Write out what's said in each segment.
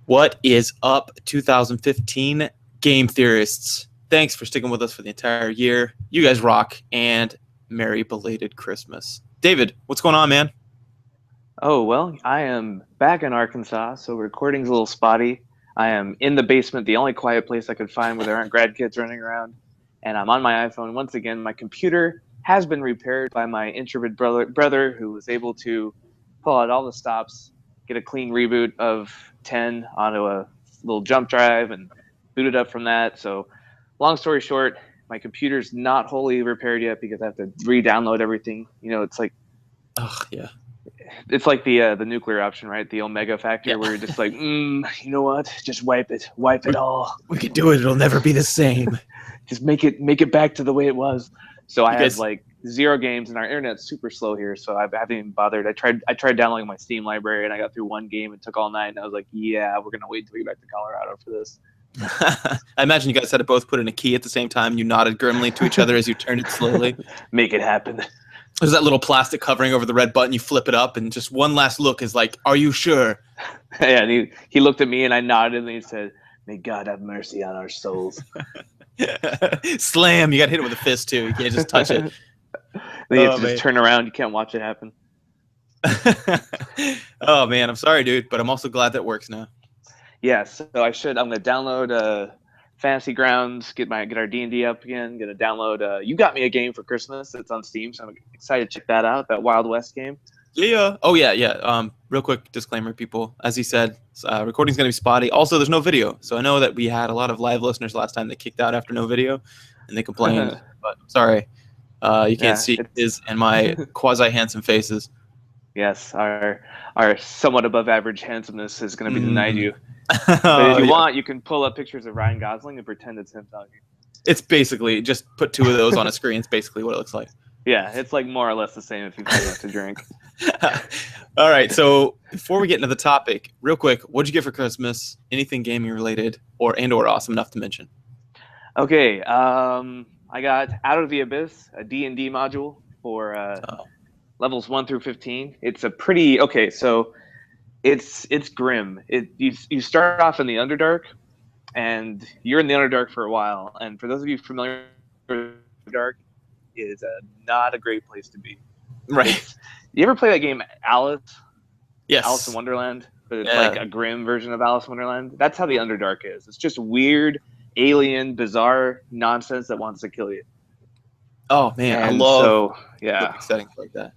What is up, 2015 game theorists? Thanks for sticking with us for the entire year. You guys rock, and merry belated Christmas. David, what's going on, man? Oh, well, I am back in Arkansas, so recording's a little spotty. I am in the basement, the only quiet place I could find where there aren't grad kids running around. And I'm on my iPhone. Once again, my computer has been repaired by my intrepid brother who was able to pull out all the stops, get a clean reboot of 10 onto a little jump drive, and boot it up from that. So, long story short, my computer's not wholly repaired yet because I have to re-download everything. Oh, yeah. It's like the nuclear option, right? The omega factor, where you're just like, you know what? Just wipe it all. We could do it. It'll never be the same. Just make it back to the way it was. So I have guys- like 0 games, and our internet's super slow here, so I haven't even bothered. I tried downloading my Steam library, and I got through one game. It took all night, and I was like, yeah, we're gonna wait till we get back to Colorado for this. I imagine you guys had to both put in a key at the same time. You nodded grimly to each other as you turned it slowly. Make it happen. There's that little plastic covering over the red button. You flip it up, and just one last look is like, "Are you sure?" Yeah, and he looked at me, and I nodded, and he said, "May God have mercy on our souls." Slam! You got hit it with a fist too. You can't just touch it. Then you have to just turn around. You can't watch it happen. Oh man, I'm sorry, dude, but I'm also glad that works now. Yeah, so I'm gonna download Fantasy Grounds, get our D&D up again. Gonna download. You got me a game for Christmas. It's on Steam, so I'm excited to check that out. That Wild West game. Yeah. Oh yeah. Real quick disclaimer, people. As he said, recording's gonna be spotty. Also, there's no video, so I know that we had a lot of live listeners last time that kicked out after no video, and they complained. But sorry, you can't see his and my quasi handsome faces. Yes, our somewhat above average handsomeness is going to be denied you. But if you want, you can pull up pictures of Ryan Gosling and pretend it's him talking. It's basically just put 2 of those on a screen. It's basically what it looks like. Yeah, it's like more or less the same if you've had enough to drink. All right, so before we get into the topic, real quick, what'd you get for Christmas? Anything gaming related or awesome enough to mention? Okay, I got Out of the Abyss, a D&D module for levels 1 through 15. It's a pretty so it's grim. You start off in the Underdark, and you're in the Underdark for a while. And for those of you familiar with Underdark, is not a great place to be. Right. You ever play that game Alice? Yes. Alice in Wonderland, but it's like a grim version of Alice in Wonderland. That's how the Underdark is. It's just weird, alien, bizarre nonsense that wants to kill you. Oh man, and I love settings like that.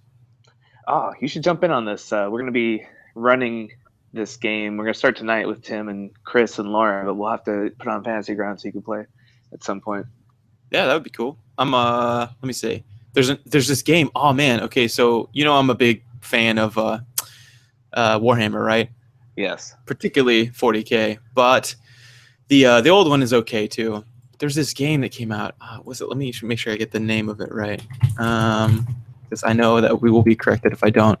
Oh, you should jump in on this. We're going to be running this game. We're going to start tonight with Tim and Chris and Laura, but we'll have to put on Fantasy Grounds so you can play at some point. Yeah, that would be cool. Let me see. There's this game. Oh man. Okay, so I'm a big fan of Warhammer, right? Yes. Particularly 40K, but the old one is okay too. There's this game that came out. Was it? Let me make sure I get the name of it right. Because I know that we will be corrected if I don't.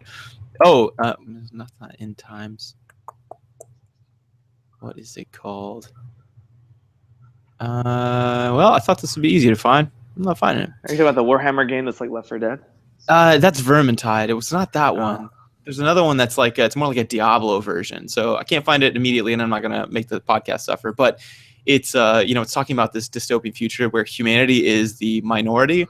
Oh, not End Times. What is it called? Well, I thought this would be easy to find. I'm not finding it. Are you talking about the Warhammer game that's like Left 4 Dead? That's Vermintide. It was not that one. There's another one that's like it's more like a Diablo version. So I can't find it immediately, and I'm not gonna make the podcast suffer. But it's it's talking about this dystopian future where humanity is the minority,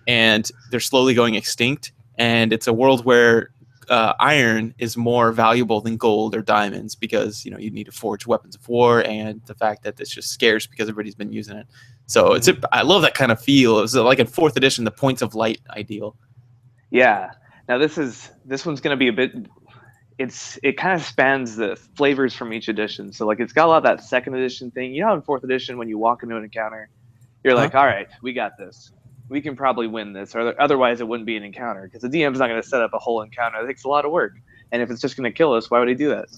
and they're slowly going extinct. And it's a world where iron is more valuable than gold or diamonds because you need to forge weapons of war, and the fact that it's just scarce because everybody's been using it. So I love that kind of feel. It was like in 4th edition, the Points of Light ideal. Yeah. Now this one's going to be a bit. It kind of spans the flavors from each edition. So like it's got a lot of that 2nd edition thing. In 4th edition, when you walk into an encounter, you're like, all right, we got this. We can probably win this, or otherwise it wouldn't be an encounter because the DM's not going to set up a whole encounter. It takes a lot of work, and if it's just going to kill us, why would he do that?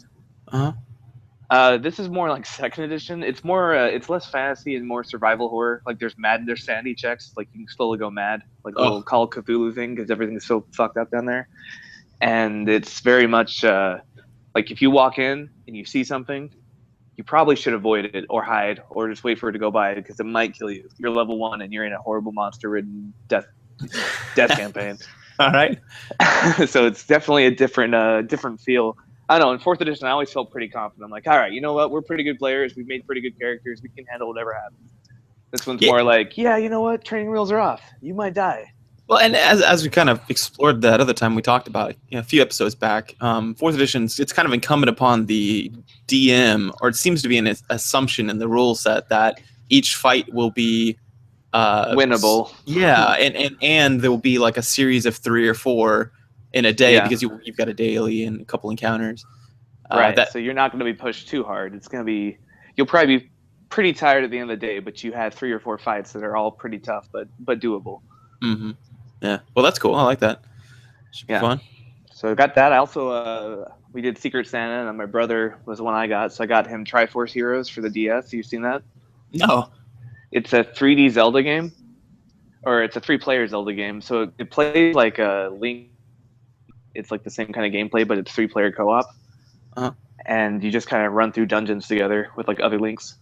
This is more like 2nd edition. It's more, it's less fantasy and more survival horror. Like there's sanity checks. Like you can slowly go mad, like a little Call of Cthulhu thing because everything's so fucked up down there. And it's very much like if you walk in and you see something, you probably should avoid it or hide or just wait for it to go by because it might kill you. You're level 1 and you're in a horrible monster-ridden death campaign. All right. So it's definitely a different feel. I don't know. In fourth edition, I always felt pretty confident. I'm like, all right, you know what? We're pretty good players. We've made pretty good characters. We can handle whatever happens. This one's more like, yeah, you know what? Training wheels are off. You might die. Well, and as we kind of explored that other time we talked about it, a few episodes back, fourth edition, it's kind of incumbent upon the DM, or it seems to be an assumption in the rule set that each fight will be winnable. Yeah, and there will be like a series of 3 or 4 in a day because you've got a daily and a couple encounters. Right. So you're not going to be pushed too hard. It's going to be, you'll probably be pretty tired at the end of the day, but you had 3 or 4 fights that are all pretty tough, but doable. Mm-hmm. Yeah. Well, that's cool. I like that. Should be fun. So I got that. I also, we did Secret Santa, and my brother was the one I got. So I got him Triforce Heroes for the DS. You've seen that? No. It's a 3D Zelda game, or it's a 3-player Zelda game. So it plays like a Link. It's like the same kind of gameplay, but it's 3-player co-op. Uh-huh. And you just kind of run through dungeons together with like other Links.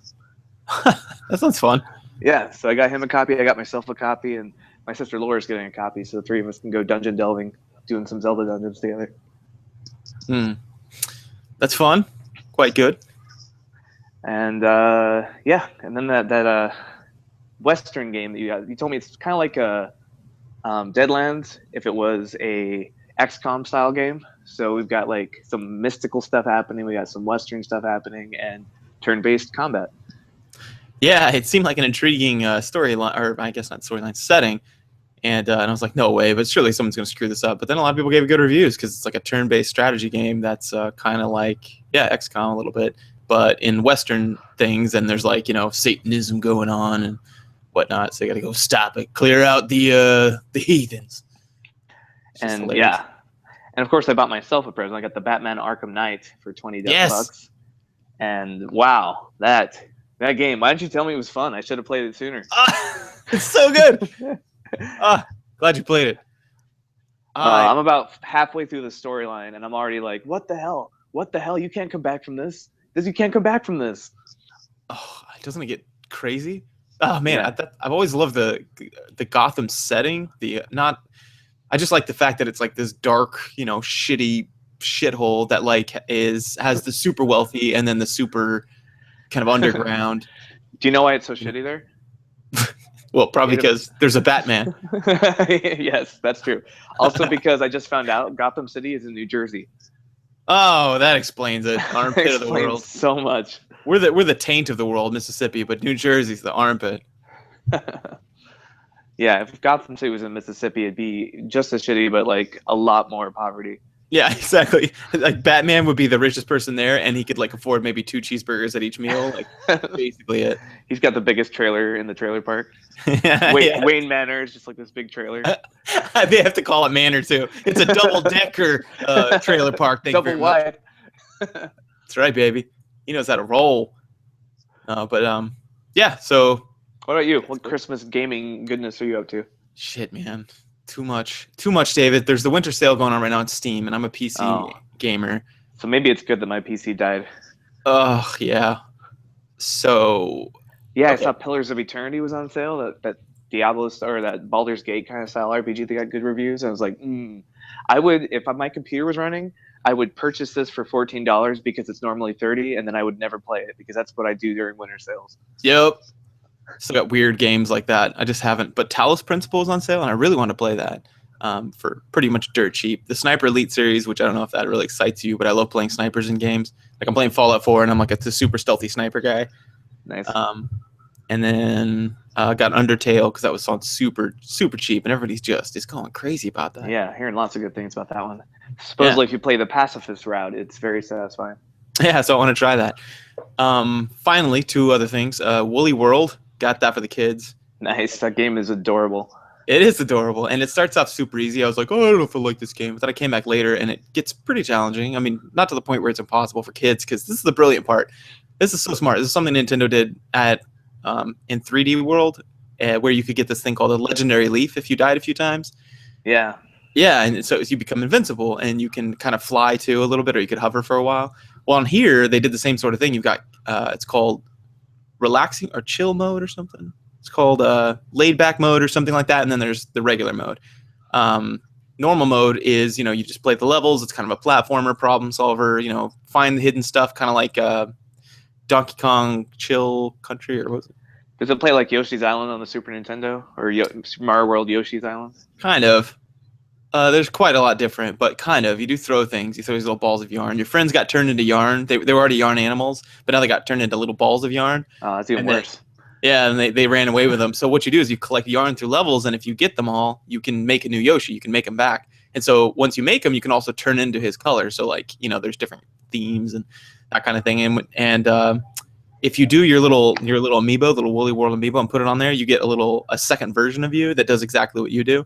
That sounds fun. Yeah. So I got him a copy. I got myself a copy, and my sister Laura's getting a copy. So the 3 of us can go dungeon delving, doing some Zelda dungeons together. That's fun. Quite good. And and then that Western game that you told me it's kind of like a Deadlands if it was a XCOM style game. So we've got like some mystical stuff happening, we got some Western stuff happening, and turn-based combat. Yeah, it seemed like an intriguing storyline, or I guess not storyline, setting. And I was like, no way, but surely someone's going to screw this up. But then a lot of people gave it good reviews because it's like a turn-based strategy game that's kind of like, XCOM a little bit, but in Western things. And there's like, Satanism going on and whatnot. So you got to go stop it, clear out the heathens. And hilarious. And of course I bought myself a present. I got the Batman Arkham Knight for $20. And wow, that game. Why didn't you tell me it was fun? I should have played it sooner. It's so good. Glad you played it. I'm about halfway through the storyline, and I'm already like, what the hell? What the hell? You can't come back from this. You can't come back from this. Oh, doesn't it get crazy? Oh man, I've always loved the Gotham setting. I just like the fact that it's like this dark, shitty shithole that like has the super wealthy and then the super kind of underground. Do you know why it's so shitty there? Well, probably because there's a Batman. Yes, that's true. Also because I just found out Gotham City is in New Jersey. Oh, that explains it. Armpit of the world. So much. We're the taint of the world, Mississippi, but New Jersey's the armpit. Yeah, if Gotham City was in Mississippi, it'd be just as shitty, but like a lot more poverty. Yeah, exactly. Like Batman would be the richest person there, and he could like afford maybe 2 cheeseburgers at each meal. Like basically it. He's got the biggest trailer in the trailer park. Wayne Manor is just like this big trailer. They have to call it Manor too. It's a double-decker trailer park. Double wide. That's right, baby. He knows how to roll. So. What about you? What Christmas gaming goodness are you up to? Shit, man. Too much, David. There's the winter sale going on right now on Steam, and I'm a PC gamer. So maybe it's good that my PC died. Oh, yeah. So... Yeah, okay. I saw Pillars of Eternity was on sale. That Diablo or that Baldur's Gate kind of style RPG that got good reviews. I was like, I would, if my computer was running, I would purchase this for $14 because it's normally $30, and then I would never play it because that's what I do during winter sales. Yep. Still got weird games like that. I just haven't. But Talos Principle is on sale, and I really want to play that for pretty much dirt cheap. The Sniper Elite series, which I don't know if that really excites you, but I love playing snipers in games. Like I'm playing Fallout 4, and I'm like a super stealthy sniper guy. Nice. And then I got Undertale because that was on super, super cheap, and everybody's just going crazy about that. Yeah, hearing lots of good things about that one. Supposedly, if you play the pacifist route, it's very satisfying. Yeah, so I want to try that. Finally, 2 other things. Woolly World. Got that for the kids. Nice. That game is adorable. It is adorable, and it starts off super easy. I was like, I don't know if I like this game. But then I came back later, and it gets pretty challenging. I mean, not to the point where it's impossible for kids, because this is the brilliant part. This is so smart. This is something Nintendo did at in 3D World, where you could get this thing called a Legendary Leaf if you died a few times. Yeah. Yeah, and so you become invincible, and you can kind of fly too a little bit, or you could hover for a while. Well, on here, they did the same sort of thing. You've got, it's called relaxing or chill mode or something. It's called laid back mode or something like that, and then there's the regular mode. Normal mode is, you just play the levels. It's kind of a platformer, problem solver. Find the hidden stuff, kind of like Donkey Kong Chill Country, or what was it? Does it play like Yoshi's Island on the Super Nintendo or Super Mario World Yoshi's Island? Kind of. There's quite a lot different, but kind of. You do throw things. You throw these little balls of yarn. Your friends got turned into yarn. They were already yarn animals, but now they got turned into little balls of yarn. Oh, that's even worse. And they ran away with them. So what you do is you collect yarn through levels, and if you get them all, you can make a new Yoshi. You can make them back. And so once you make them, you can also turn into his color. So there's different themes and that kind of thing. And if you do your little amiibo, little Woolly World amiibo, and put it on there, you get a second version of you that does exactly what you do.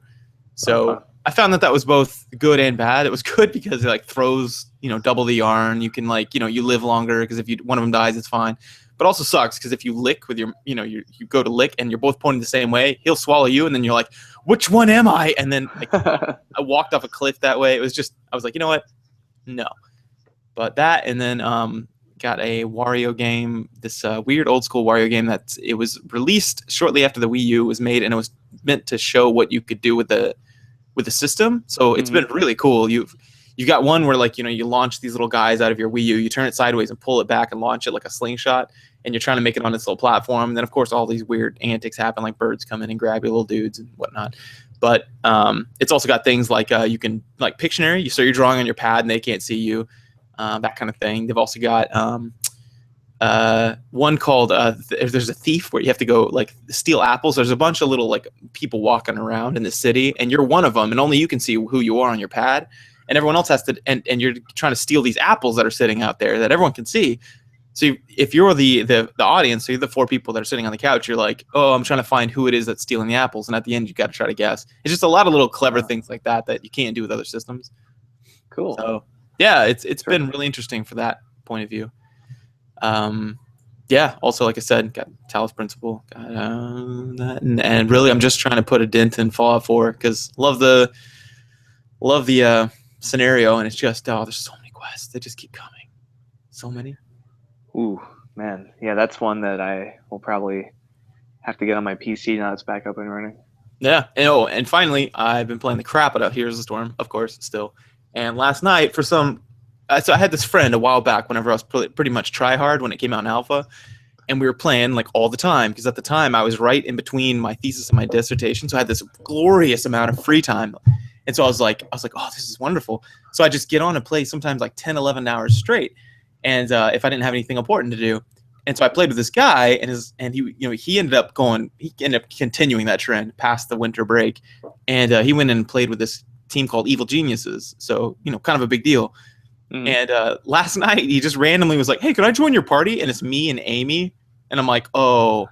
So I found that was both good and bad. It was good because it throws double the yarn. You can you live longer because if one of them dies, it's fine. But also sucks because if you lick with your you go to lick and you're both pointing the same way, he'll swallow you, and then you're like, which one am I? And then I walked off a cliff that way. It was just, I was like, you know what? No. But that, and then got a Wario game, this weird old school Wario game it was released shortly after the Wii U was made, and it was meant to show what you could do with the system. So it's been really cool. You've got one where you launch these little guys out of your Wii U, you turn it sideways and pull it back and launch it like a slingshot, and you're trying to make it on this little platform. And then of course all these weird antics happen, like birds come in and grab your little dudes and whatnot. But it's also got things like you can Pictionary, so you're drawing on your pad and they can't see you, that kind of thing. They've also got one called there's a thief where you have to go steal apples. There's a bunch of little people walking around in the city, and you're one of them, and only you can see who you are on your pad, and everyone else has to, and you're trying to steal these apples that are sitting out there that everyone can see. So if you're the audience, so you're the four people that are sitting on the couch, you're like, oh, I'm trying to find who it is that's stealing the apples, and at the end you got to try to guess. It's just a lot of little clever things like that you can't do with other systems. Cool. So yeah, it's been really interesting for that point of view. Yeah, also, like I said, got Talos Principle, got that, and really I'm just trying to put a dent in Fallout 4 because love the scenario, and it's just, there's so many quests. They just keep coming. So many. Ooh, man. Yeah, that's one that I will probably have to get on my PC now it's back up and running. Yeah. And finally, I've been playing the crap out of Heroes of the Storm, of course, still. And last night, so I had this friend a while back whenever I was pretty much try hard when it came out in alpha, and we were playing all the time because at the time I was right in between my thesis and my dissertation, so I had this glorious amount of free time. And so I was like, oh, this is wonderful. So I just get on and play sometimes 10, 11 hours straight, and if I didn't have anything important to do. And so I played with this guy, and he ended up continuing that trend past the winter break, and he went in and played with this team called Evil Geniuses. So kind of a big deal. And last night he just randomly was like, hey, could I join your party? And it's me and Amy. And I'm like, oh,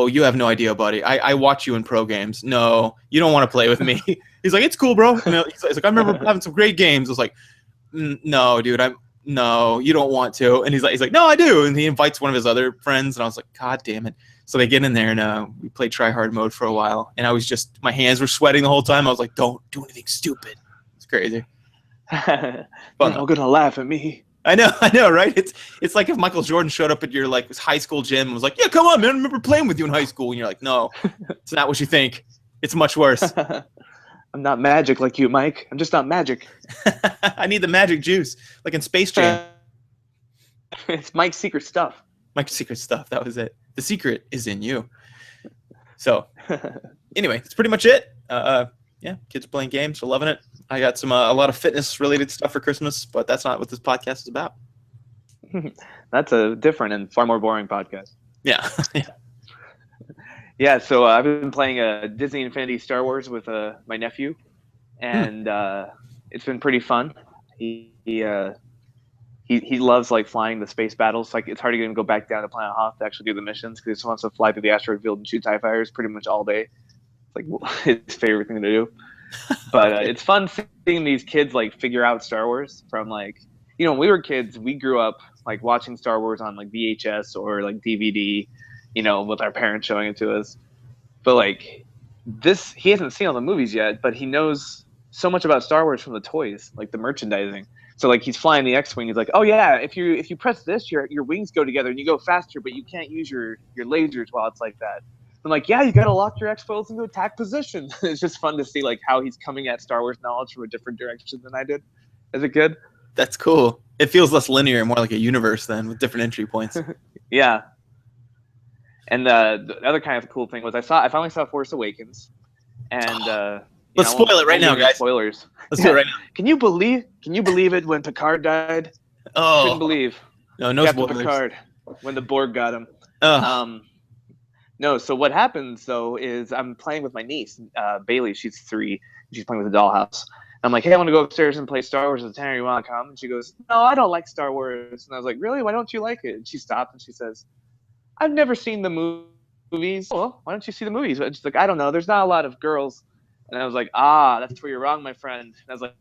you have no idea, buddy. I watch you in pro games. No, you don't want to play with me. He's like, it's cool, bro. He's like, I remember having some great games. I was like, no, dude, no, you don't want to. And he's like, no, I do. And he invites one of his other friends. And I was like, God damn it. So they get in there, and we played try hard mode for a while. And I was just, my hands were sweating the whole time. I was like, don't do anything stupid. It's crazy. But you're all gonna laugh at me. I know, right? It's like if Michael Jordan showed up at your high school gym and was like, yeah, come on, man, I remember playing with you in high school. And you're like, no, it's not what you think. It's much worse. I'm not magic like you, Mike. I'm just not magic. I need the magic juice, like in Space Jam. It's Mike's secret stuff. Mike's secret stuff. That was it. The secret is in you. So anyway, that's pretty much it. Yeah, kids playing games, we're loving it. I got some a lot of fitness related stuff for Christmas, but that's not what this podcast is about. That's a different and far more boring podcast. Yeah. Yeah, so I've been playing Disney Infinity Star Wars with my nephew, and it's been pretty fun. He loves flying the space battles. It's hard to get him to go back down to Planet Hoth to actually do the missions because he just wants to fly through the asteroid field and shoot TIE fighters pretty much all day. It's his favorite thing to do. But it's fun seeing these kids figure out Star Wars from when we were kids. We grew up watching Star Wars on VHS or DVD, with our parents showing it to us. But this, he hasn't seen all the movies yet, but he knows so much about Star Wars from the toys, the merchandising. So he's flying the X-wing. He's like, oh yeah, if you press this, your wings go together and you go faster, but you can't use your lasers while it's like that. I'm like, yeah, you gotta lock your X-Foils into attack position. It's just fun to see like how he's coming at Star Wars knowledge from a different direction than I did as a kid. That's cool. It feels less linear, more like a universe then, with different entry points. Yeah. And the other kind of cool thing was I finally saw Force Awakens, and let's spoil it right now, guys. Spoilers. Let's do it right now. Can you believe it when Picard died? Oh, Couldn't believe. No Captain spoilers. Picard when the Borg got him. No, so what happens though is I'm playing with my niece, Bailey. She's 3. She's playing with the dollhouse. And I'm like, hey, I want to go upstairs and play Star Wars with Tanner. You want to come? And she goes, no, I don't like Star Wars. And I was like, really? Why don't you like it? And she stopped and she says, I've never seen the movies. Well, why don't you see the movies? And she's like, I don't know. There's not a lot of girls. And I was like, that's where you're wrong, my friend. And I was like,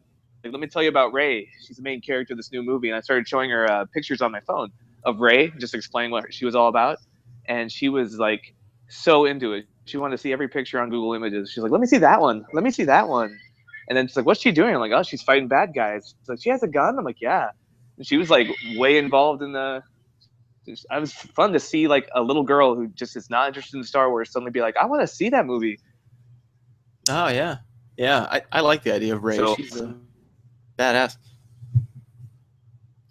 let me tell you about Rey. She's the main character of this new movie. And I started showing her pictures on my phone of Rey, just explaining what she was all about. And she was like so into it. She wanted to see every picture on Google Images. She's like, let me see that one. Let me see that one. And then she's like, what's she doing? I'm like, oh, she's fighting bad guys. She's like, she has a gun? I'm like, yeah. And she was like way involved in it was fun to see like a little girl who just is not interested in Star Wars suddenly be like, I want to see that movie. Oh, yeah. Yeah, I like the idea of Rey. So, she's badass.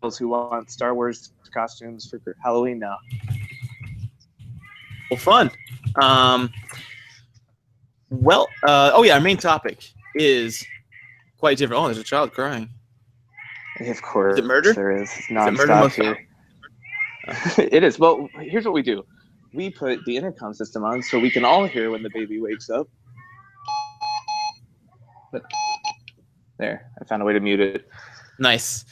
Those who want Star Wars costumes for Halloween now. Well, fun. Our main topic is quite different. Oh, there's a child crying. Of course. Is it murder? There is. It's nonstop here. It is. Well, here's what we do. We put the intercom system on so we can all hear when the baby wakes up. But there, I found a way to mute it. Nice.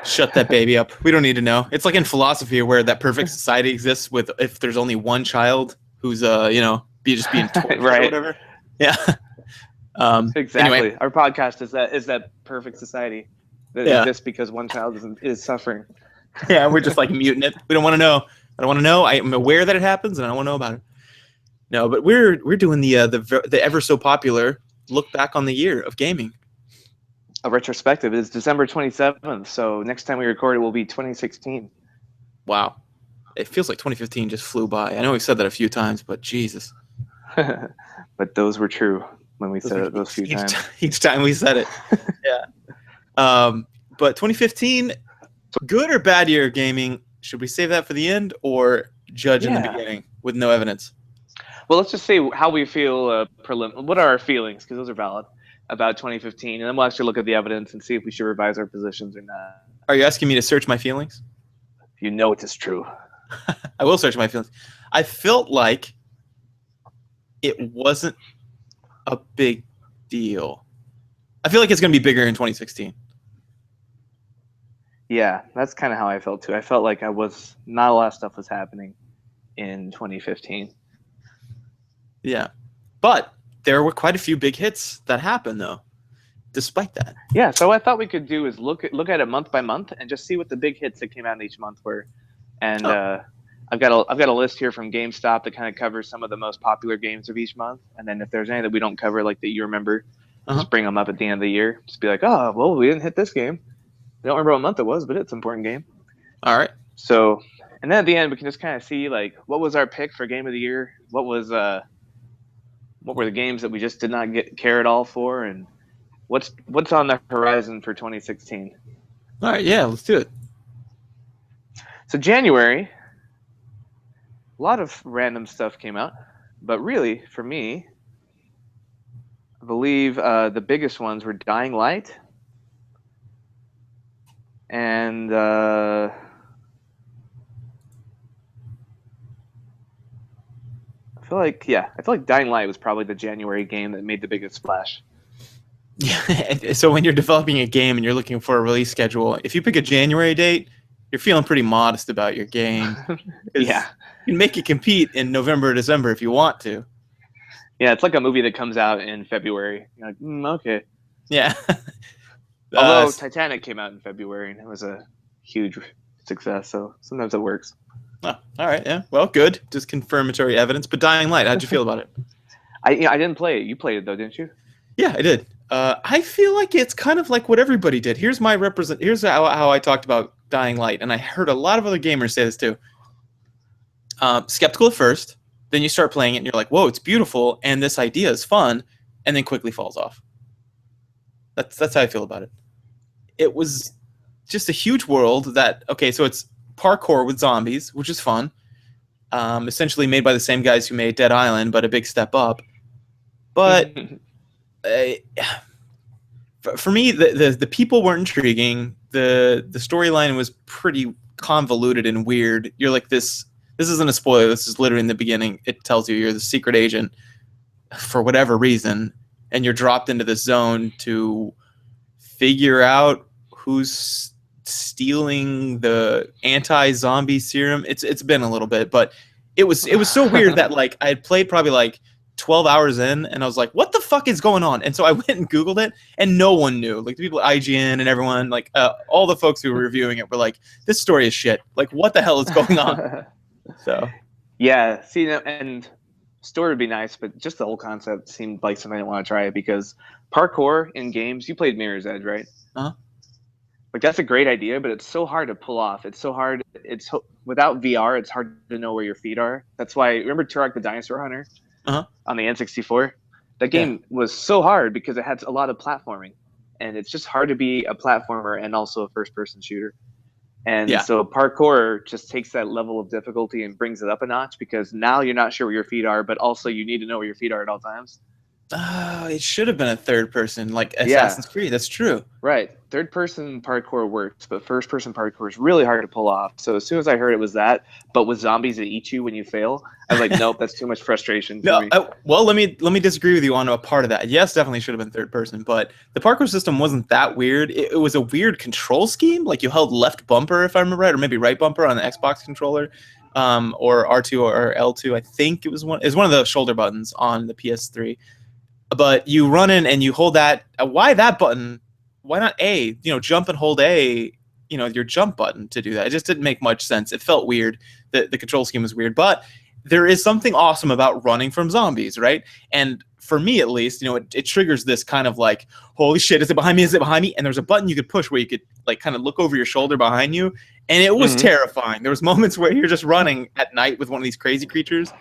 Shut that baby up. We don't need to know. It's like in philosophy where that perfect society exists with if there's only one child who's just being tortured right. or whatever. Yeah. Exactly. Anyway. Our podcast is that perfect society that exists because one child is suffering. Yeah, we're just like muting it. We don't want to know. I don't want to know. I'm aware that it happens, and I don't want to know about it. No, but we're doing the ever so popular look back on the year of gaming. A retrospective is December 27th, so next time we record it will be 2016. Wow, it feels like 2015 just flew by. I know we've said that a few times, but Jesus. But those were true when we said it those few times. Each time we said it, yeah. But 2015. Good or bad year of gaming? Should we save that for the end or judge in the beginning with no evidence? Well, let's just say how we feel. What are our feelings? Because those are valid about 2015, and then we'll actually look at the evidence and see if we should revise our positions or not. Are you asking me to search my feelings? You know it is true. I will search my feelings. I felt like it wasn't a big deal. I feel like it's going to be bigger in 2016. Yeah, that's kind of how I felt too. I felt like not a lot of stuff was happening in 2015. Yeah, but there were quite a few big hits that happened though, despite that. Yeah, so what I thought we could do is look at it month by month and just see what the big hits that came out in each month were. And I've got a list here from GameStop that kind of covers some of the most popular games of each month. And then if there's any that we don't cover, like that you remember, just bring them up at the end of the year. Just be like, oh, well, we didn't hit this game. I don't remember what month it was, but it's an important game. All right. So, and then at the end, we can just kind of see like what was our pick for game of the year, what were the games that we just did not care at all for, and what's on the horizon for 2016. All right, yeah, let's do it. So January, a lot of random stuff came out, but really for me, I believe the biggest ones were Dying Light. And I feel like Dying Light was probably the January game that made the biggest splash. Yeah. So when you're developing a game and you're looking for a release schedule, if you pick a January date, you're feeling pretty modest about your game. Yeah. You can make it compete in November or December if you want to. Yeah, it's like a movie that comes out in February. You're like, okay. Yeah. Although Titanic came out in February and it was a huge success, so sometimes it works. Oh, all right, yeah. Well, good. Just confirmatory evidence. But Dying Light, how'd you feel about it? I didn't play it. You played it though, didn't you? Yeah, I did. I feel like it's kind of like what everybody did. Here's how I talked about Dying Light, and I heard a lot of other gamers say this too. Skeptical at first, Then you start playing it and you're like, whoa, it's beautiful, and this idea is fun, and then quickly falls off. That's how I feel about it. It was just a huge world that, okay, so it's parkour with zombies, which is fun. Essentially made by the same guys who made Dead Island, but a big step up. But for me, the people weren't intriguing. The storyline was pretty convoluted and weird. You're like this isn't a spoiler. This is literally in the beginning. It tells you you're the secret agent for whatever reason, and you're dropped into this zone to figure out who's stealing the anti-zombie serum. It's been a little bit, but it was so weird that like I had played probably like 12 hours in, and I was like, what the fuck is going on? And so I went and Googled it, and no one knew. Like the people at IGN and everyone, like all the folks who were reviewing it were like, this story is shit. Like, what the hell is going on? So yeah, see, and story would be nice, but just the whole concept seemed like something I want to try it, because parkour in games, you played Mirror's Edge, right? Uh-huh. Like that's a great idea, but it's so hard to pull off. It's so hard. Without VR, it's hard to know where your feet are. That's why, remember Turok the Dinosaur Hunter on the N64? That game was so hard because it had a lot of platforming, and it's just hard to be a platformer and also a first-person shooter. And so parkour just takes that level of difficulty and brings it up a notch, because now you're not sure where your feet are, but also you need to know where your feet are at all times. It should have been a third person, like Assassin's Creed. That's true. Right. Third person parkour works, but first person parkour is really hard to pull off. So as soon as I heard it was that, but with zombies that eat you when you fail, I was like, nope, that's too much frustration for me. Well, let me disagree with you on a part of that. Yes, definitely should have been third person, but the parkour system wasn't that weird. It was a weird control scheme. Like you held left bumper, if I remember right, or maybe right bumper on the Xbox controller, or R2 or L2. I think it was one of the shoulder buttons on the PS3. But you run in and you hold that. Why that button? Why not A? Jump and hold A. Your jump button to do that. It just didn't make much sense. It felt weird. The control scheme was weird. But there is something awesome about running from zombies, right? And for me, at least, it triggers this kind of like, holy shit, is it behind me? Is it behind me? And there's a button you could push where you could like kind of look over your shoulder behind you, and it was terrifying. There was moments where you're just running at night with one of these crazy creatures.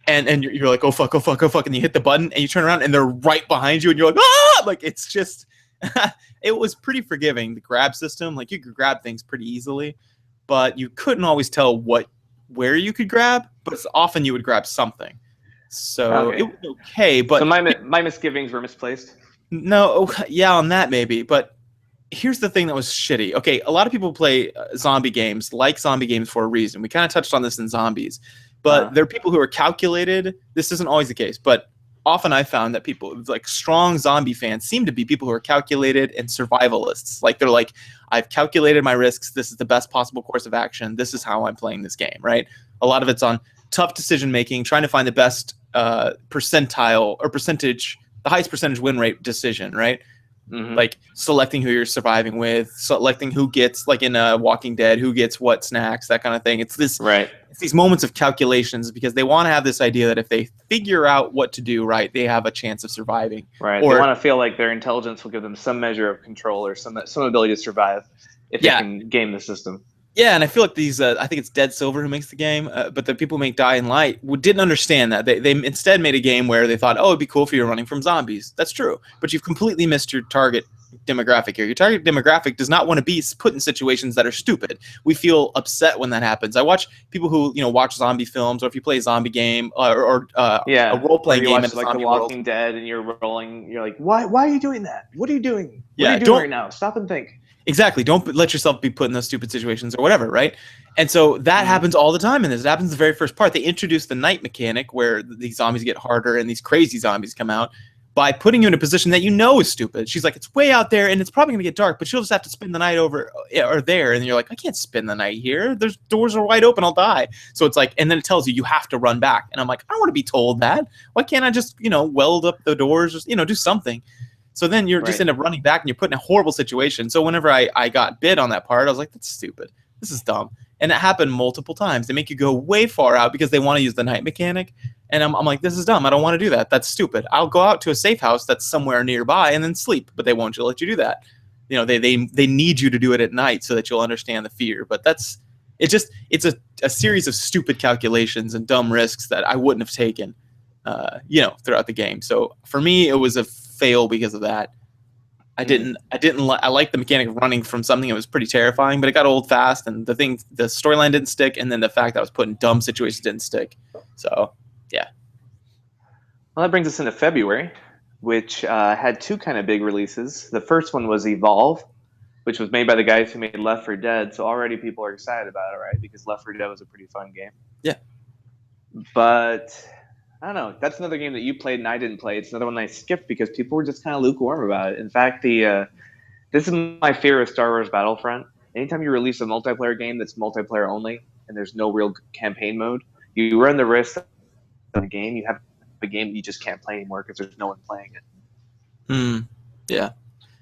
And you're like, oh fuck, and you hit the button and you turn around and they're right behind you and you're like, ah! Like it's just, it was pretty forgiving, the grab system. Like you could grab things pretty easily, but you couldn't always tell where you could grab, but often you would grab something. So it was okay, but so my misgivings were misplaced. No, yeah, on that maybe, but here's the thing that was shitty. Okay, a lot of people play zombie games for a reason. We kind of touched on this in Zombies. But there are people who are calculated. This isn't always the case, but often I found that people like strong zombie fans seem to be people who are calculated and survivalists. Like they're like, I've calculated my risks. This is the best possible course of action. This is how I'm playing this game, right? A lot of it's on tough decision making, trying to find the best percentile or percentage, the highest percentage win rate decision, right? Mm-hmm. Like selecting who you're surviving with, selecting who gets, like in Walking Dead, who gets what snacks, that kind of thing. It's this, right? It's these moments of calculations because they want to have this idea that if they figure out what to do right, they have a chance of surviving. Right. Or, they want to feel like their intelligence will give them some measure of control or some ability to survive if they can game the system. Yeah, and I feel like these, I think it's Dead Silver who makes the game, but the people who make Dying Light didn't understand that. They instead made a game where they thought, oh, it'd be cool if you were running from zombies. That's true, but you've completely missed your target demographic here. Your target demographic does not want to be put in situations that are stupid. We feel upset when that happens. I watch people who watch zombie films, or if you play a zombie game or a role-playing game in like The Walking Dead, and you're rolling, you're like, why are you doing that? What are you doing? What are you doing right now? Stop and think. Exactly. Don't let yourself be put in those stupid situations or whatever, right? And so that happens all the time in this. It happens in the very first part. They introduce the night mechanic where these zombies get harder and these crazy zombies come out by putting you in a position that is stupid. She's like, it's way out there and it's probably going to get dark, but you'll just have to spend the night over or there. And you're like, I can't spend the night here. There's doors are wide open. I'll die. So it's like, and then it tells you have to run back. And I'm like, I don't want to be told that. Why can't I just, weld up the doors, just, do something. So then you're just end up running back and you're put in a horrible situation. So whenever I got bit on that part, I was like, that's stupid. This is dumb. And it happened multiple times. They make you go way far out because they want to use the night mechanic. And I'm like, this is dumb. I don't want to do that. That's stupid. I'll go out to a safe house that's somewhere nearby and then sleep. But they won't let you do that. They need you to do it at night so that you'll understand the fear. But that's it's a series of stupid calculations and dumb risks that I wouldn't have taken, throughout the game. So for me, it was a fail because of that. I like the mechanic of running from something that was pretty terrifying, but it got old fast, and the storyline didn't stick, and then the fact that I was put in dumb situations didn't stick. So, yeah. Well, that brings us into February, which had two kind of big releases. The first one was Evolve, which was made by the guys who made Left 4 Dead. So already people are excited about it, right? Because Left 4 Dead was a pretty fun game. Yeah. But I don't know. That's another game that you played and I didn't play. It's another one I skipped because people were just kind of lukewarm about it. In fact, this is my fear of Star Wars Battlefront. Anytime you release a multiplayer game that's multiplayer only and there's no real campaign mode, you run the risk of the game. You have a game that you just can't play anymore because there's no one playing it. Yeah.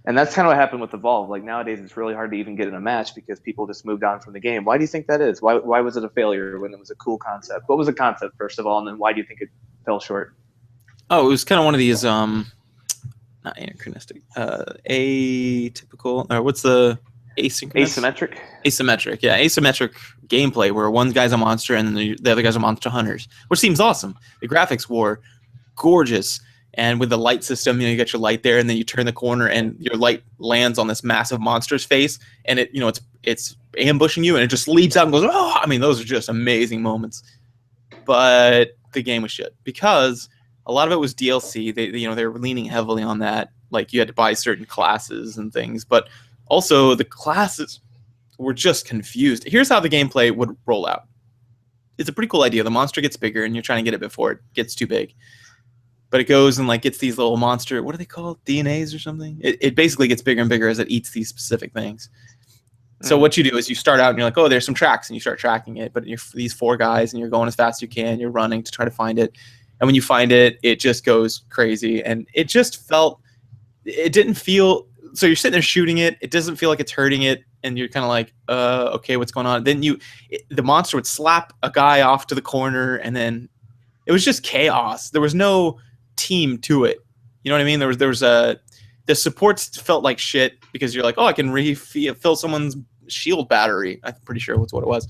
And that's kind of what happened with Evolve. Like nowadays, it's really hard to even get in a match because people just moved on from the game. Why do you think that is? Why was it a failure when it was a cool concept? What was the concept, first of all, and then why do you think it fell short? Oh, it was kind of one of these, not anachronistic, atypical, or what's the asynchronous? Asymmetric? Asymmetric, yeah. Asymmetric gameplay where one guy's a monster and the other guy's a monster hunters, which seems awesome. The graphics were gorgeous. And with the light system, you got your light there, and then you turn the corner, and your light lands on this massive monster's face, and it's ambushing you, and it just leaps out and goes, oh! I mean, those are just amazing moments. But the game was shit because a lot of it was DLC. They were leaning heavily on that, like you had to buy certain classes and things, but also the classes were just confused. Here's how the gameplay would roll out. It's a pretty cool idea. The monster gets bigger, and you're trying to get it before it gets too big. But it goes and like gets these little monster, what are they called? DNAs or something? It basically gets bigger and bigger as it eats these specific things. So what you do is you start out and you're like, oh, there's some tracks, and you start tracking it. But you're these 4 guys, and you're going as fast as you can. You're running to try to find it. And when you find it, it just goes crazy. And it didn't feel, so you're sitting there shooting it. It doesn't feel like it's hurting it. And you're kind of like, okay, what's going on? Then the monster would slap a guy off to the corner, and then it was just chaos. There was no team to it. You know what I mean? The supports felt like shit because you're like, oh, I can refill someone's shield battery. I'm pretty sure that's what it was.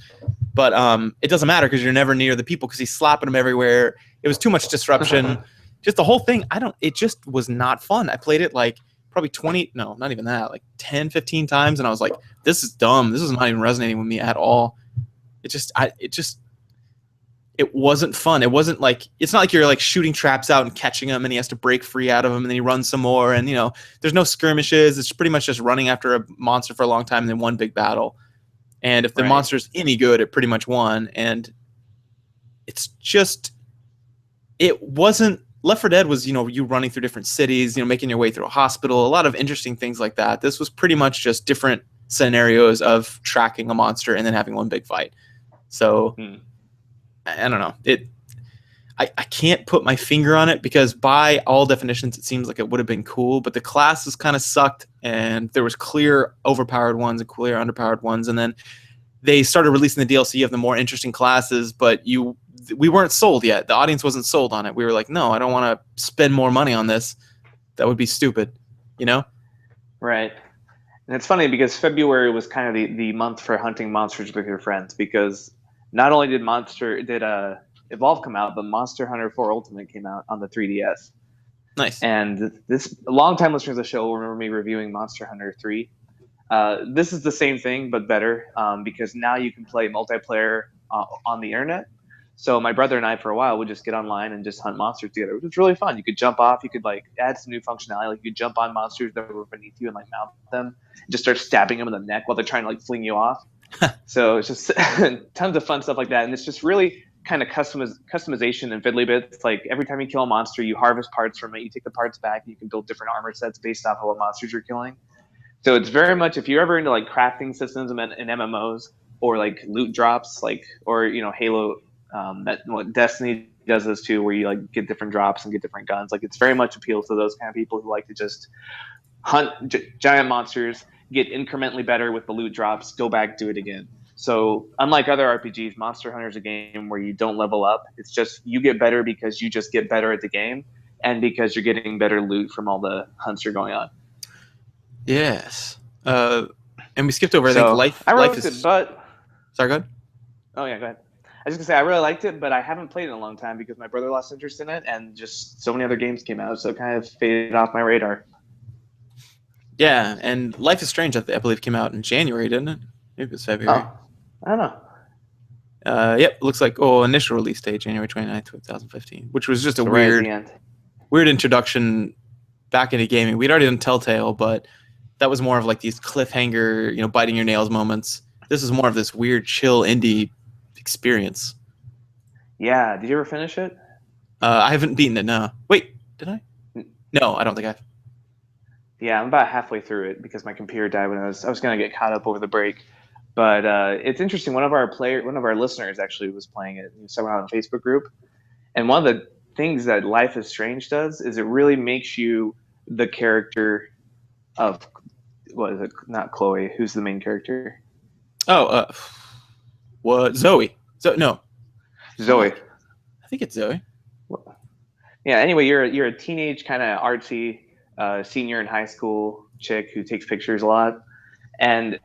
But it doesn't matter because you're never near the people because he's slapping them everywhere. It was too much disruption. Just the whole thing, it just was not fun. I played it like probably 10, 15 times, and I was like, this is dumb. This is not even resonating with me at all. It wasn't fun. It wasn't like, it's not like you're like shooting traps out and catching him and he has to break free out of them and then he runs some more, and there's no skirmishes. It's pretty much just running after a monster for a long time and then one big battle. And if the monster's any good, it pretty much won. And it wasn't, Left 4 Dead was, you running through different cities, making your way through a hospital, a lot of interesting things like that. This was pretty much just different scenarios of tracking a monster and then having one big fight. So I don't know. I can't put my finger on it because by all definitions, it seems like it would have been cool, but the classes kind of sucked, and there was clear overpowered ones and clear underpowered ones. And then they started releasing the DLC of the more interesting classes, but we weren't sold yet. The audience wasn't sold on it. We were like, no, I don't want to spend more money on this. That would be stupid, Right. And it's funny because February was kind of the month for hunting monsters with your friends, because not only did Evolve come out, but Monster Hunter 4 Ultimate came out on the 3DS. Nice. And this long-time listeners of the show will remember me reviewing Monster Hunter 3. This is the same thing, but better, because now you can play multiplayer on the internet. So my brother and I, for a while, would just get online and just hunt monsters together, which was really fun. You could jump off. You could add some new functionality. Like you could jump on monsters that were beneath you and mount them, and just start stabbing them in the neck while they're trying to fling you off. So it's just tons of fun stuff like that, and it's just really kind of customization and fiddly bits. Like every time you kill a monster, you harvest parts from it. You take the parts back, and you can build different armor sets based off of what monsters you're killing. So it's very much, if you're ever into crafting systems in MMOs or loot drops, or Halo. What Destiny does this too, where you get different drops and get different guns. It's very much appeals to those kind of people who like to just hunt giant monsters, get incrementally better with the loot drops, go back, do it again. So unlike other RPGs, Monster Hunter is a game where you don't level up. It's just you get better because you just get better at the game, and because you're getting better loot from all the hunts you're going on. Yes. And we skipped over, I think, life is... But... Sorry, go ahead. Oh yeah, go ahead. I was just gonna say I really liked it, but I haven't played it in a long time because my brother lost interest in it, and just so many other games came out, so it kind of faded off my radar. Yeah, and Life is Strange, I believe, came out in January, didn't it? Maybe it was February. Oh, I don't know. Yep, looks like initial release date January 29th, 2015, which was just a So right at weird the end. introduction back into gaming. We'd already done Telltale, but that was more of like these cliffhanger, biting your nails moments. This is more of this weird, chill indie experience. Yeah. Did you ever finish it? I haven't beaten it. No. Wait, did I? No, I don't think I've. Yeah, I'm about halfway through it because my computer died when I was gonna get caught up over the break. But it's interesting. One of our listeners actually was playing it somehow in a Facebook group, and one of the things that Life is Strange does is it really makes you the character of what is it? Not Chloe. Who's the main character? Oh, what Zoe? No, Zoe. I think it's Zoe. Yeah. Anyway, you're a teenage kind of artsy senior in high school chick who takes pictures a lot, and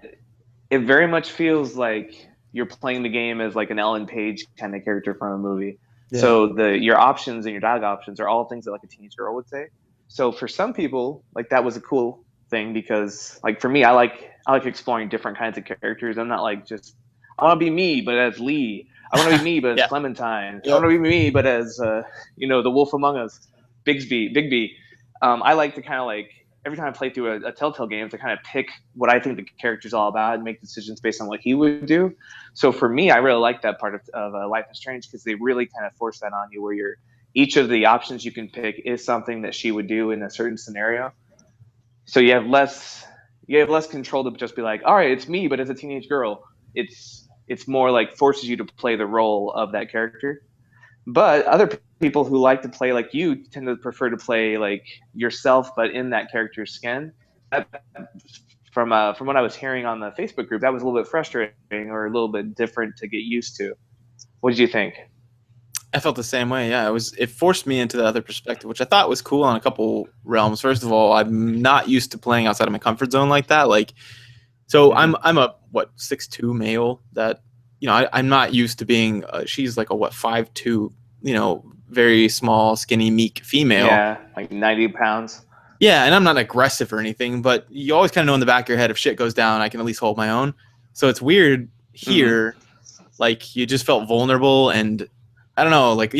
it very much feels like you're playing the game as like an Ellen Page kind of character from a movie. Yeah. So your options and your dialogue options are all things that like a teenage girl would say. So for some people, like that was a cool thing because like for me, I like exploring different kinds of characters. I'm not like just I want to be me, but as Lee. I want to be me, but as yeah. Clementine. Yep. I want to be me, but as the Wolf Among Us, Bigby. I like to kind of like every time I play through a Telltale game, to kind of pick what I think the character's all about and make decisions based on what he would do. So for me, I really like that part of Life is Strange because they really kind of force that on you where each of the options you can pick is something that she would do in a certain scenario. So you have less control to just be like, all right, it's me, but as a teenage girl. It's more like forces you to play the role of that character. But other people who like to play like you tend to prefer to play like yourself, but in that character's skin. From what I was hearing on the Facebook group, that was a little bit frustrating or a little bit different to get used to. What did you think? I felt the same way. Yeah, it forced me into the other perspective, which I thought was cool on a couple realms. First of all, I'm not used to playing outside of my comfort zone like that. Like, so I'm a 6'2" male that I'm not used to being. She's like a 5'2", very small, skinny, meek female. Yeah, like 90 pounds. Yeah, and I'm not aggressive or anything, but you always kind of know in the back of your head if shit goes down, I can at least hold my own. So it's weird here, like you just felt vulnerable, and I don't know, like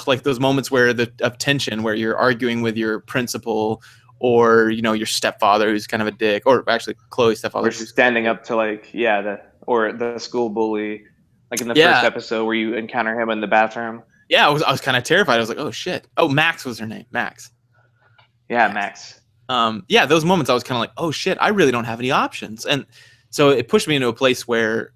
like those moments where of tension where you're arguing with your principal or your stepfather who's kind of a dick, or actually Chloe's stepfather. Or standing up to the school bully, like in the first episode where you encounter him in the bathroom. Yeah, I was kind of terrified. I was like, oh shit. Oh, Max was her name. Max. Yeah, Max. Yeah, those moments I was kind of like, oh shit, I really don't have any options. And so it pushed me into a place where,